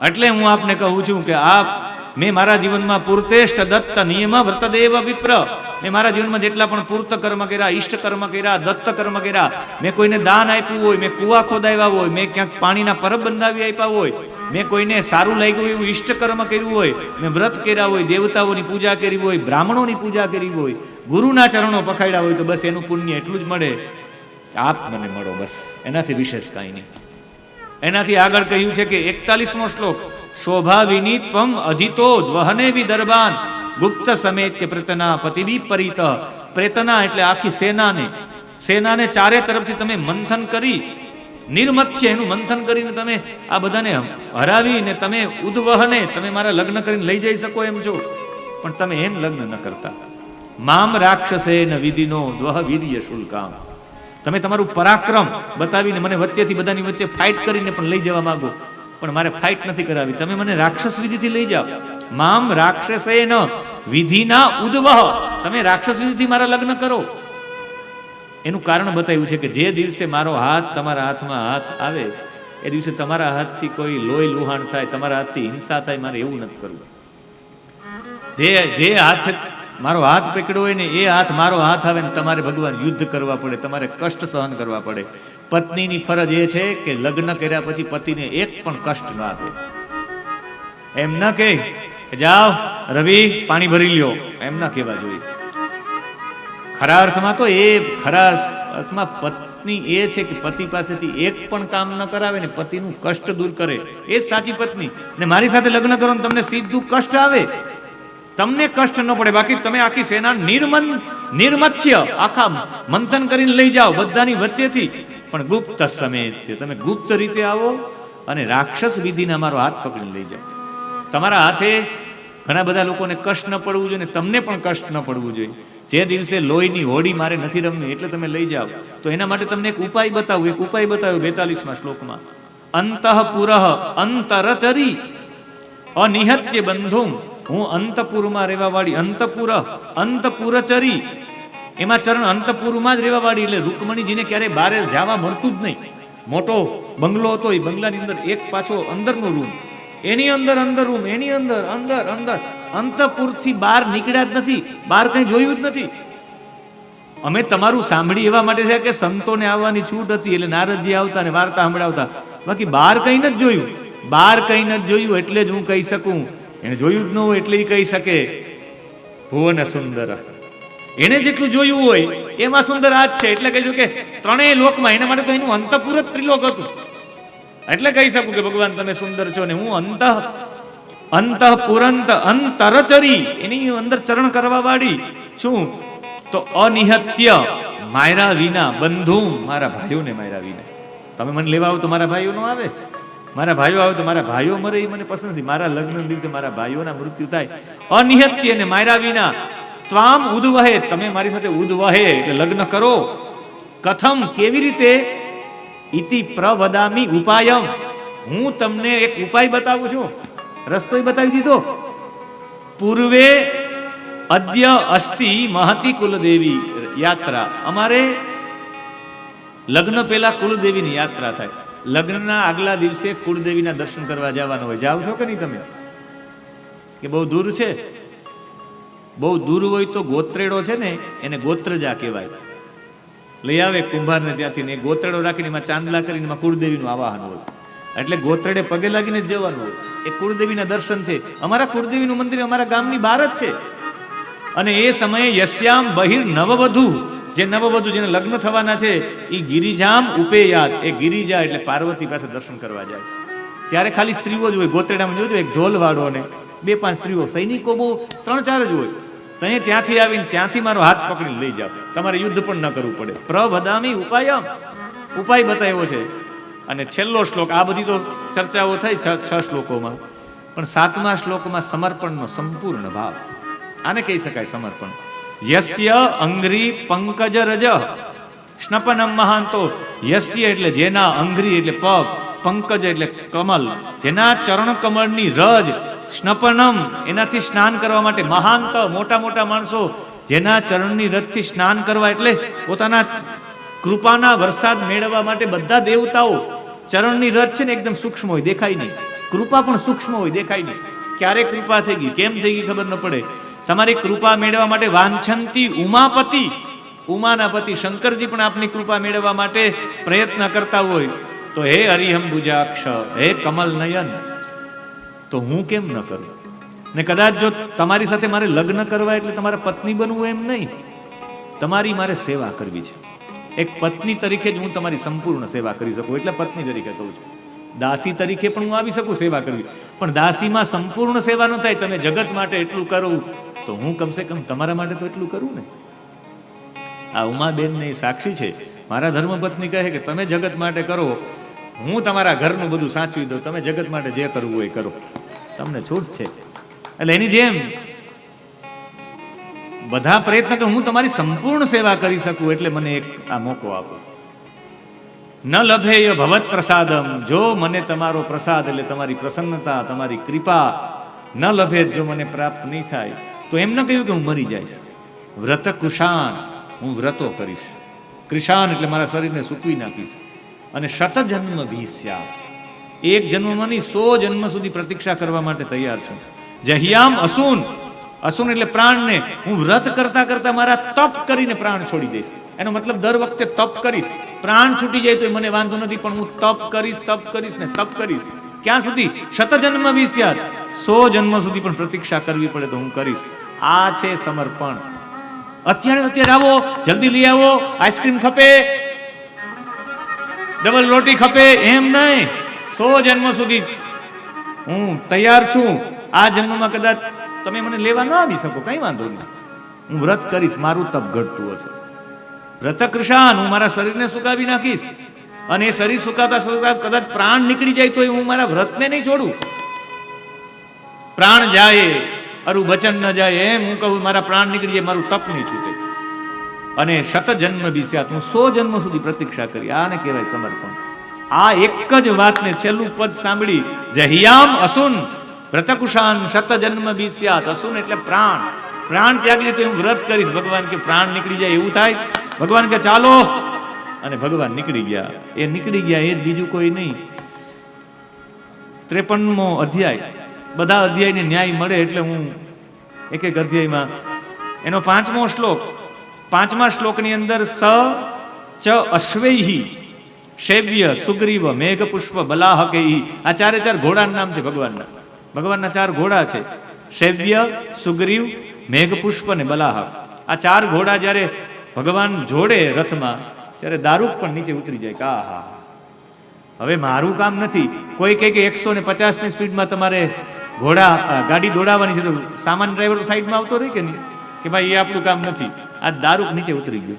એટલે હું આપને કહું છું કે મેં મારા જીવનમાં પૂર્તેષ્ટ દત્ત નિયમ વ્રતદેવ વિપ્ર, મેં મારા જીવનમાં જેટલા પણ પૂર્ત કર્મ કર્યા, ઇષ્ટ કર્મ કર્યા, દત્ત કર્મ કર્યા, મેં કોઈને દાન આપ્યું હોય, મેં કુવા ખોદાવ્યા હોય, મેં ક્યાંક પાણીના પરબ બંધાવી આપ્યા હોય, મેં કોઈને સારું લાગ્યું એવું ઇષ્ટ કર્મ કર્યું હોય, મેં વ્રત કર્યા હોય, દેવતાઓની પૂજા કરી હોય, બ્રાહ્મણોની પૂજા કરી હોય, ગુરુના ચરણો પકડ્યા હોય, તો બસ એનું પુણ્ય એટલું જ મળે. આપ મને મળો, બસ એનાથી વિશેષ કાંઈ નહીં. એનાથી આગળ કહ્યું છે કે 41મો શ્લોક, શોભા વિનીત્વમ અજિતો દ્વહને વિદર્ભાન ગુપ્ત સમેત્ય પ્રેતના પતિભી પરિત. પ્રેતના એટલે આખી સેનાને ચારે તરફથી તમે મંથન કરી, નિર્મથ્ય એનું મંથન કરીને તમે આ બધાને હરાવીને તમે ઉદ્વહને તમે મારા લગ્ન કરીને લઈ જઈ શકો એમ છો. પણ તમે એમ લગ્ન ન કરતા. મામ રાક્ષસે ન વિધિનો દ્વહ વીર્ય શુલ્કામ. તમે તમારું પરાક્રમ બતાવીને મને વચ્ચેથી બધાની વચ્ચે ફાઇટ કરીને પણ લઈ જવા માંગો, પણ મારે ફાઇટ નથી કરાવી, તમે મને રાક્ષસ વિધિથી લઈ જાઓ. મામ રાક્ષસે ન વિધિના ઉદ્વહ. તમે રાક્ષસ વિધિથી મારા લગ્ન કરો. એનું કારણ બતાવ્યું છે કે જે દિવસે મારો હાથ તમારા હાથમાં હાથ આવે એ દિવસે તમારા હાથથી કોઈ લોહી લુહાણ થાય, તમારા હાથથી હિંસા થાય, મારે એવું નથી કરવું. જે હાથ મારો હાથ પકડ્યો હોય ને એ હાથ મારો હાથ આવે ને તમારે ભગવાન યુદ્ધ કરવા પડે, તમારે કષ્ટ સહન કરવા પડે. પત્નીની ફરજ એ છે કે લગ્ન કર્યા પછી પતિને એક પણ કષ્ટ ન આપે. એમ ન કે જાઓ રવિ પાણી ભરી લ્યો, એમ ન કહેવા જોઈએ. ખરા અર્થમાં તો એ ખરા અર્થમાં પત્ની એ છે કે પતિ પાસેથી એક પણ કામ ન કરાવે ને પતિનું કષ્ટ દૂર કરે, એ જ સાચી પત્ની. ને મારી સાથે લગ્ન કરો ને તમને સીધું કષ્ટ આવે, તમને કષ્ટ ન પડે. બાકી તમે આખી સેના નિર્મથ્ય આખા મંથન કરીને લઈ જાઓ બધાની વચ્ચેથી, પણ ગુપ્ત સમેત તમે ગુપ્ત રીતે આવો અને રાક્ષસ વિધિના મારો હાથ પકડીને લઈ જાઓ. તમારા હાથે ઘણા બધા લોકોને કષ્ટ ન પડવું જોઈએ ને તમને પણ કષ્ટ ન પડવું જોઈએ. જે દિવસે લોહીની હોડી મારે નથી રમવી એટલે તમે લઈ જાઓ. તો એના માટે તમને એક ઉપાય બતાવું. એક ઉપાય બતાવ્યો 42મા શ્લોકમાં. અંતઃપુરઃ અંતરચરી અનિહત્ય બંધુમ. હું અંતપુરમાં રહેવા વાળી, અંતપુર અંતપુરચરી, એમાં ચરણ અંતપુરમાં જ રહેવા વાળી. એટલે રૂકમણીજીને ક્યારેય બહાર જવા મળતું જ નહીં. મોટો બંગલો હતો, એ બંગલાની અંદર એક પાછો અંદરનો રૂમ, એની અંદર રૂમ, એની અંદર અંતપુરથી બહાર નીકળ્યા જ નથી, બહાર કંઈ જોયું જ નથી. અમે તમારું સાંભળી એવા માટે છે કે સંતોને આવવાની છૂટ હતી એટલે નારદજી આવતા ને વાર્તા સંભળાવતા, બાકી બહાર કંઈ નથી જોયું. બહાર કંઈ નથી જોયું એટલે જ હું કહી શકું. એને જોયું જ ન હોય એટલે કહી શકે ભુવન સુંદર. એને જેટલું જોયું હોય એમાં સુંદર આ જ છે. એટલે કહીશું કે ત્રણેય લોકમાં એના માટે તો એનું અંતપુર જ ત્રિલોક હતું. એટલે કહી શકું કે ભગવાન તમે સુંદર છો ને હું અંતઃપુરંત અંતરચરી, એની અંદર ચરણ કરવા વાળી છું. તો અનિહત્ય માયરા વિના બંધુ, મારા ભાઈઓને માયરા વિના. તમે મને લેવા આવો તો મારા ભાઈઓ નો આવે, મારા ભાઈઓ આવે તો મારા ભાઈઓ મરે, એ મને પસંદ નથી. મારા લગ્ન દિવસે મારા ભાઈઓના મૃત્યુ થાય. અનિહત્ય ને માયરા વિના ત્વામ ઉદ્વહે, તમે મારી સાથે ઉદ્વહે એટલે લગ્ન કરો. કથમ કેવી રીતે? ઇતિ પ્રવદામી ઉપાયમ, હું તમને એક ઉપાય બતાવું છું. રસ્તો બતાવી દીધો. પૂર્વે અદ્ય અસ્તિ મહતી કુલદેવી યાત્રા. અમારે લગ્ન પહેલા કુલદેવીની યાત્રા થાય. લગ્નના આગલા દિવસે કુળદેવીના દર્શન કરવા જવાનું હોય. જાવ છો કે નહીં તમે? કે બહુ દૂર છે? બહુ દૂર હોય તો ગોત્રેડો છે ને એને ગોત્રજા કહેવાય. લઈ આવે કુંભારને ત્યાંથી ને ગોત્રેડો રાખીને એમાં ચાંદલા કરીને એમાં કુળદેવીનું આવાહન હોય. એટલે ગોત્રેડે પગે લાગીને જ જવાનું હોય. એ કુળદેવીના દર્શન છે. અમારા કુળદેવીનું મંદિર અમારા ગામની બહાર જ છે. અને એ સમયે યસ્યામ બહિર નવવધુ, જે નવવધુ જેને લગ્ન થવાના છે એ ગિરિજામ ઉપેયાત, એ ગિરિજા એટલે પાર્વતી પાસે દર્શન કરવા જાય. ત્યારે ખાલી સ્ત્રીઓ જ હોય. ગોત્રેડામાં જોજો એક ઢોલ વાળો અને 2-5 સ્ત્રીઓ, સૈનિકો બહુ 3-4 જ હોય. તમે ત્યાંથી આવીને ત્યાંથી મારો હાથ પકડીને લઈ જાઓ. તમારે યુદ્ધ પણ ન કરવું પડે. પ્રવદામી ઉપાયમ, ઉપાય બતાવ્યો છે. અને છેલ્લો શ્લોક, આ બધી તો ચર્ચાઓ થઈ 6 શ્લોકોમાં, પણ 7મા શ્લોકમાં સમર્પણનો સંપૂર્ણ ભાવ. આને કહી શકાય સમર્પણ. યસ્ય અંગ્રી પંકજ રજ સ્નપનમ મહાંતો. યસ્ય એટલે જેના, અંગ્રી એટલે પગ, પંકજ એટલે કમલ, જેના ચરણ કમળની રજ, સ્નપનમ એનાથી સ્નાન કરવા માટે, મહાંત મોટા મોટા માણસો જેના ચરણની રજથી સ્નાન કરવા એટલે પોતાના કૃપાના વરસાદ મેળવવા માટે બધા દેવતાઓ. ચરણની રજ છે ને એકદમ સૂક્ષ્મ હોય, દેખાય નહીં. કૃપા પણ સૂક્ષ્મ હોય, દેખાય નહીં. ક્યારે કૃપા થઈ ગઈ, કેમ થઈ ગઈ ખબર ન પડે. તમારી કૃપા મેળવવા માટે વાંછંતી ઉમાપતિ, ઉમાના પતિ શંકરજી પણ આપની કૃપા મેળવવા માટે પ્રયત્ન કરતા હોય. તો હે હરિહંબુજાક્ષ, હે કમલ નયન, તો હું કેમ ન કરું? ને કદાચ જો તમારી સાથે મારે લગ્ન કરવા એટલે તમારા પત્ની બનવું એમ નહીં, તમારી મારે સેવા કરવી છે. એક પત્ની તરીકે જ હું તમારી સંપૂર્ણ સેવા કરી શકું, એટલે પત્ની તરીકે કહું છું. દાસી તરીકે પણ હું આવી શકું સેવા કરવી, પણ દાસીમાં સંપૂર્ણ સેવા ન થાય. તમે જગત માટે એટલું કરું તો હું કમસે કમ તમારા માટે તો એટલું કરું ને. આ ઉમાબેન ને સાક્ષી છે. મારા ધર્મપત્ની કહે કે તમે જગત માટે કરો, હું તમારા ઘરનું બધું સાચવી દઉં, તમે જગત માટે જે કરવું હોય કરો, તમને છૂટ છે. એટલે એની જેમ બધા પ્રયત્ન કરું, હું તમારી સંપૂર્ણ સેવા કરી શકું, એટલે મને એક આ મોકો આપો. ન લભેય ભવત પ્રસાદમ, જો મને તમારો પ્રસાદ એટલે તમારી પ્રસન્નતા, તમારી કૃપા ન લભે, જો મને પ્રાપ્ત નહીં થાય, તો એમ ન કહ્યું કે હું મરી જઈશ. વ્રત કુશાન, હું વ્રતો કરીશ. કૃષાન એટલે મારા શરીરને સૂકવી નાખીશ. અને શત જન્મ ભીસ્યાત, એક જન્મમાં નહીં 100 જન્મ સુધી પ્રતીક્ષા કરવા માટે તૈયાર છું. જહિયામ અસૂન, અસૂન એટલે પ્રાણને હું વ્રત કરતા કરતા મારા તપ કરીને પ્રાણ છોડી દઈશ. એનો મતલબ દર વખતે તપ કરીશ. પ્રાણ છૂટી જાય તો મને વાંધો નથી, પણ હું તપ કરીશ ને તપ કરીશ. ક્યાં સુધી? શત જન્મ ભીસ્યાત, 100 જન્મ સુધી પણ પ્રતીક્ષા કરવી પડે તો હું કરીશ. આ છે સમર્પણ. અત્યારે આવો, જલ્દી લઈ આવો, આઈસ્ક્રીમ ખપે, ડબલ રોટી ખપે, એમ નહીં. 100 જન્મ સુધી હું તૈયાર છું. આ જન્મમાં કદાચ તમે મને લેવા ન આવી શકો, કઈ વાંધો નહીં, હું વ્રત કરીશ. મારું તપ ઘટતું હશે. વ્રત કૃષાન, હું મારા શરીરને સુકાવી નાખીશ. અને એ શરીર સુકાતા સુકાતા કદાચ પ્રાણ નીકળી જાય તો હું મારા વ્રતને નહીં છોડું. પ્રાણ જાય અરુ વચન ન જાય, એમ હું કહું મારા પ્રાણ નીકળી જાય, મારું તપ નહીં છૂટે. અને શત જન્મ ભીસ્યાત, હું 100 જન્મ સુધી પ્રતીક્ષા કરી. આને કહેવાય સમર્પણ. આ એક જ વાતને છેલ્લું પદ સાંભળી, જહિયામ અસુન વ્રતકુશાન શત જન્મ ભીસ્યાત. અસુન એટલે પ્રાણ. પ્રાણ ત્યાગી તો હું વ્રત કરીશ. ભગવાન કે પ્રાણ નીકળી જાય એવું થાય? ભગવાન કે ચાલો, અને ભગવાન નીકળી ગયા. એ નીકળી ગયા એ જ બીજું કોઈ નહીં. 53મો અધ્યાય, બધા અધ્યાયને ન્યાય મળે એટલે હું એક એક અધ્યાયમાં એનો 5મો શ્લોક, 5મા શ્લોકની અંદર સ ચ અશ્વૈહી શૈવ્ય સુગ્રીવ મેઘ પુષ્પ બલાહકૈહી, આ 4 ઘોડાના નામ છે ભગવાનના. ભગવાનના 4 ઘોડા છે, શૈવ્ય, સુગ્રીવ, મેઘ પુષ્પ અને બલાહક. આ 4 ઘોડા જ્યારે ભગવાન જોડે રથમાં, ત્યારે દારૂક પણ નીચે ઉતરી જાય કે આહા, હવે મારું કામ નથી. કોઈ કહે કે 150ની સ્પીડમાં તમારે ગાડી દોડાવવાની છે, તો સામાન ડ્રાઈવર સાઈડમાં આવતો રહે કે નહીં, કે ભાઈ એ આપણું કામ નથી. આ દારૂક નીચે ઉતરી ગયો.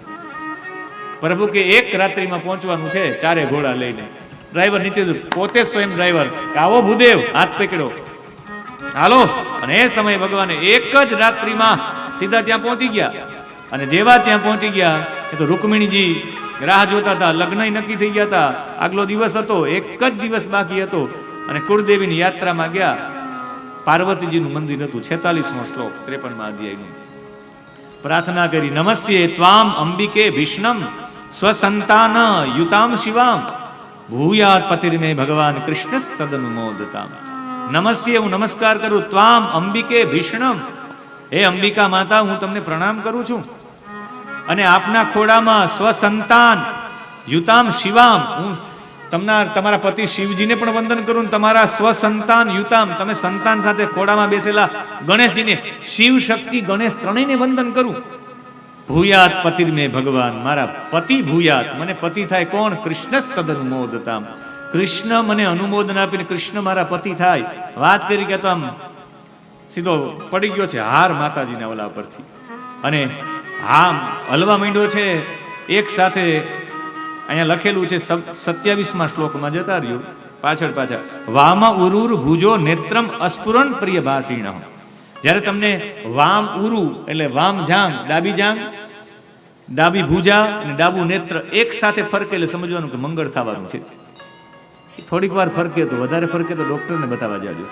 પ્રભુ કે 1 રાત્રિમાં પહોંચવાનું છે 4 ઘોડા લઈને. ડ્રાઈવર નીચે પોતે સ્વયં ડ્રાઈવર, આવો ભૂદેવ, હાથ પકડો, હાલો. અને એ સમયે ભગવાને 1 જ રાત્રિમાં સીધા ત્યાં પહોંચી ગયા. અને જેવા ત્યાં પહોંચી ગયા, એ તો રૂકમિણીજી રાહ જોતા હતા, લગ્ન નક્કી થઈ ગયા હતા, આગલો દિવસ હતો, 1 જ દિવસ બાકી હતો. અને કુળદેવીની યાત્રામાં ગયા. પાર્વતીજીનું મંદિર હતું. 46મો શ્લોક 53મા અધ્યાયનું. પ્રાર્થના કરી, નમસ્યે ત્વામ અંબિકે ભીષ્ણમ સ્વસંતાન યુતામ શિવામ ભૂયાત પતિર્મે ભગવાન કૃષ્ણ તદનુમોદતામ. નમસ્યે, હું નમસ્કાર કરું, ત્વામ અંબિકે ભીષ્ણમ, હે અંબિકા માતા, હું તમને પ્રણામ કરું છું. અને આપના ખોડામાં સ્વસંતાન યુતામ શિવામ, હું તમારા પતિ શિવજીને પણ વંદન કરું, તમારા સ્વસંતાન યુતામ, તમે સંતાન સાથે ખોડામાં બેસેલા ગણેશજીને, શિવ શક્તિ ગણેશ ત્રણેયને વંદન કરું. ભૂયાત પતિર્મે ભગવાન, મારા પતિ ભૂયાત, મને પતિ થાય કોણ? કૃષ્ણ તદનુમોદતામ, કૃષ્ણ મને અનુમોદન આપીને કૃષ્ણ મારા પતિ થાય. વાત કરી કે તો આમ સીધો પડી ગયો છે હાર માતાજીના ઓલા પરથી. અને હા હલવા માંડ્યો છે એક સાથે. અહીંયા લખેલું છે 27મા શ્લોકમાં, જતા રહ્યું પાછળ. વામા ઉરુર ભુજો નેત્રમ અસ્ફુરન પ્રિય ભાષિણ. જ્યારે તમને વામ ઉરુ એટલે વામ જાંગ, ડાબી જાંગ, ડાબી ભુજા અને ડાબુ નેત્ર એક સાથે ફરકે એટલે સમજવાનું કે મંગળ થવાનું છે. થોડીક વાર ફરકે તો વધારે ફરકે તો ડોક્ટરને બતાવવા જાજો.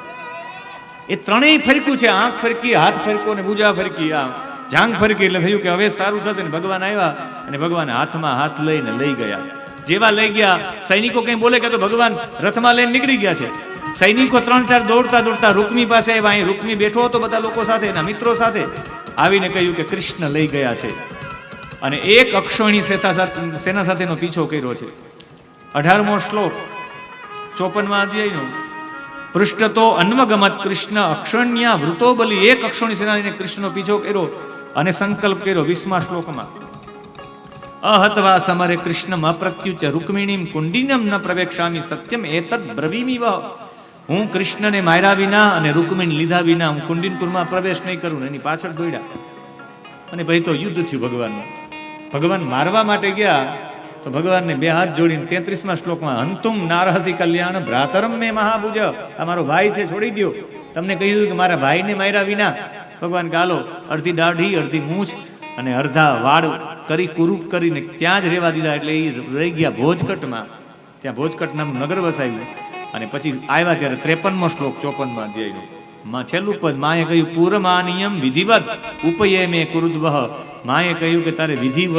એ ત્રણેય ફરક્યું છે, આંખ ફરકી, હાથ ફરકો ને ભુજા ફરકી, આ જાંગ ફરકી. એટલે થયું કે હવે સારું થશે ને ભગવાન આવ્યા અને ભગવાન હાથમાં હાથ લઈને લઈ ગયા. જેવા લઈ ગયા, સૈનિકો કઈ બોલે કે તો ભગવાન રથમાં લઈને નીકળી ગયા છે. સૈનિકો 3-4 દોડતા રૂકમી પાસે આવ્યા. અહીં રૂકમી બેઠો હતો બધા લોકો સાથે, એના મિત્રો સાથે. આવીને કહ્યું કે કૃષ્ણ લઈ ગયા છે. અને એક અક્ષોહિણી સેના સાથેનો પીછો કર્યો છે. 18મો શ્લોક 54મા અધ્યાયનો. પૃષ્ઠતો અન્વગમત કૃષ્ણ અક્ષણ્યા વૃતો બલી, એક અક્ષોણી સેનાને કૃષ્ણનો પીછો કર્યો અને સંકલ્પ કર્યો. 20મા શ્લોકમાં અહત્વા સમરે કૃષ્ણમ અપ્રત્યુચ રૂકમિણીમ કુંડિનમ ન પ્રવેક્ષામી સત્યમ એતદ બ્રવીમી વહ. હું કૃષ્ણને માર્યા વિના અને રૂકમિણી લીધા વિના હું કુંડિનપુરમાં પ્રવેશ નહીં કરું. એની પાછળ દોડ્યા અને ભાઈ તો યુદ્ધ થયું ભગવાનનું. ભગવાન મારવા માટે ગયા તો ભગવાનને 2 હાથ જોડીને 33મા શ્લોકમાં હંતુમ નારહસી કલ્યાણ ભ્રાતરમ મે મહાભુજ, આ મારો ભાઈ છે, છોડી દો. તમને કહ્યું કે મારા ભાઈને માર્યા વિના ભગવાન કે હાલો અડધી દાઢી અડધી મૂછ અને અડધા વાળ કરી કુરૂપ કરીને ત્યાં જ રહેવા દીધા. એટલે એ રહી ગયા ભોજકટમાં. ત્યાં ભોજકટ નામનું નગર વસાવ્યું. અને પછી આવ્યા ત્યારે 53મો શ્લોક 54માં અધ્યાયનો માં છેલ્લું પદ માએ કહ્યું પૂરમાનિયમ વિધિવત ઉપયે મેં કુરુદ્વહ. માએ કહ્યું કે તારે વિધિવત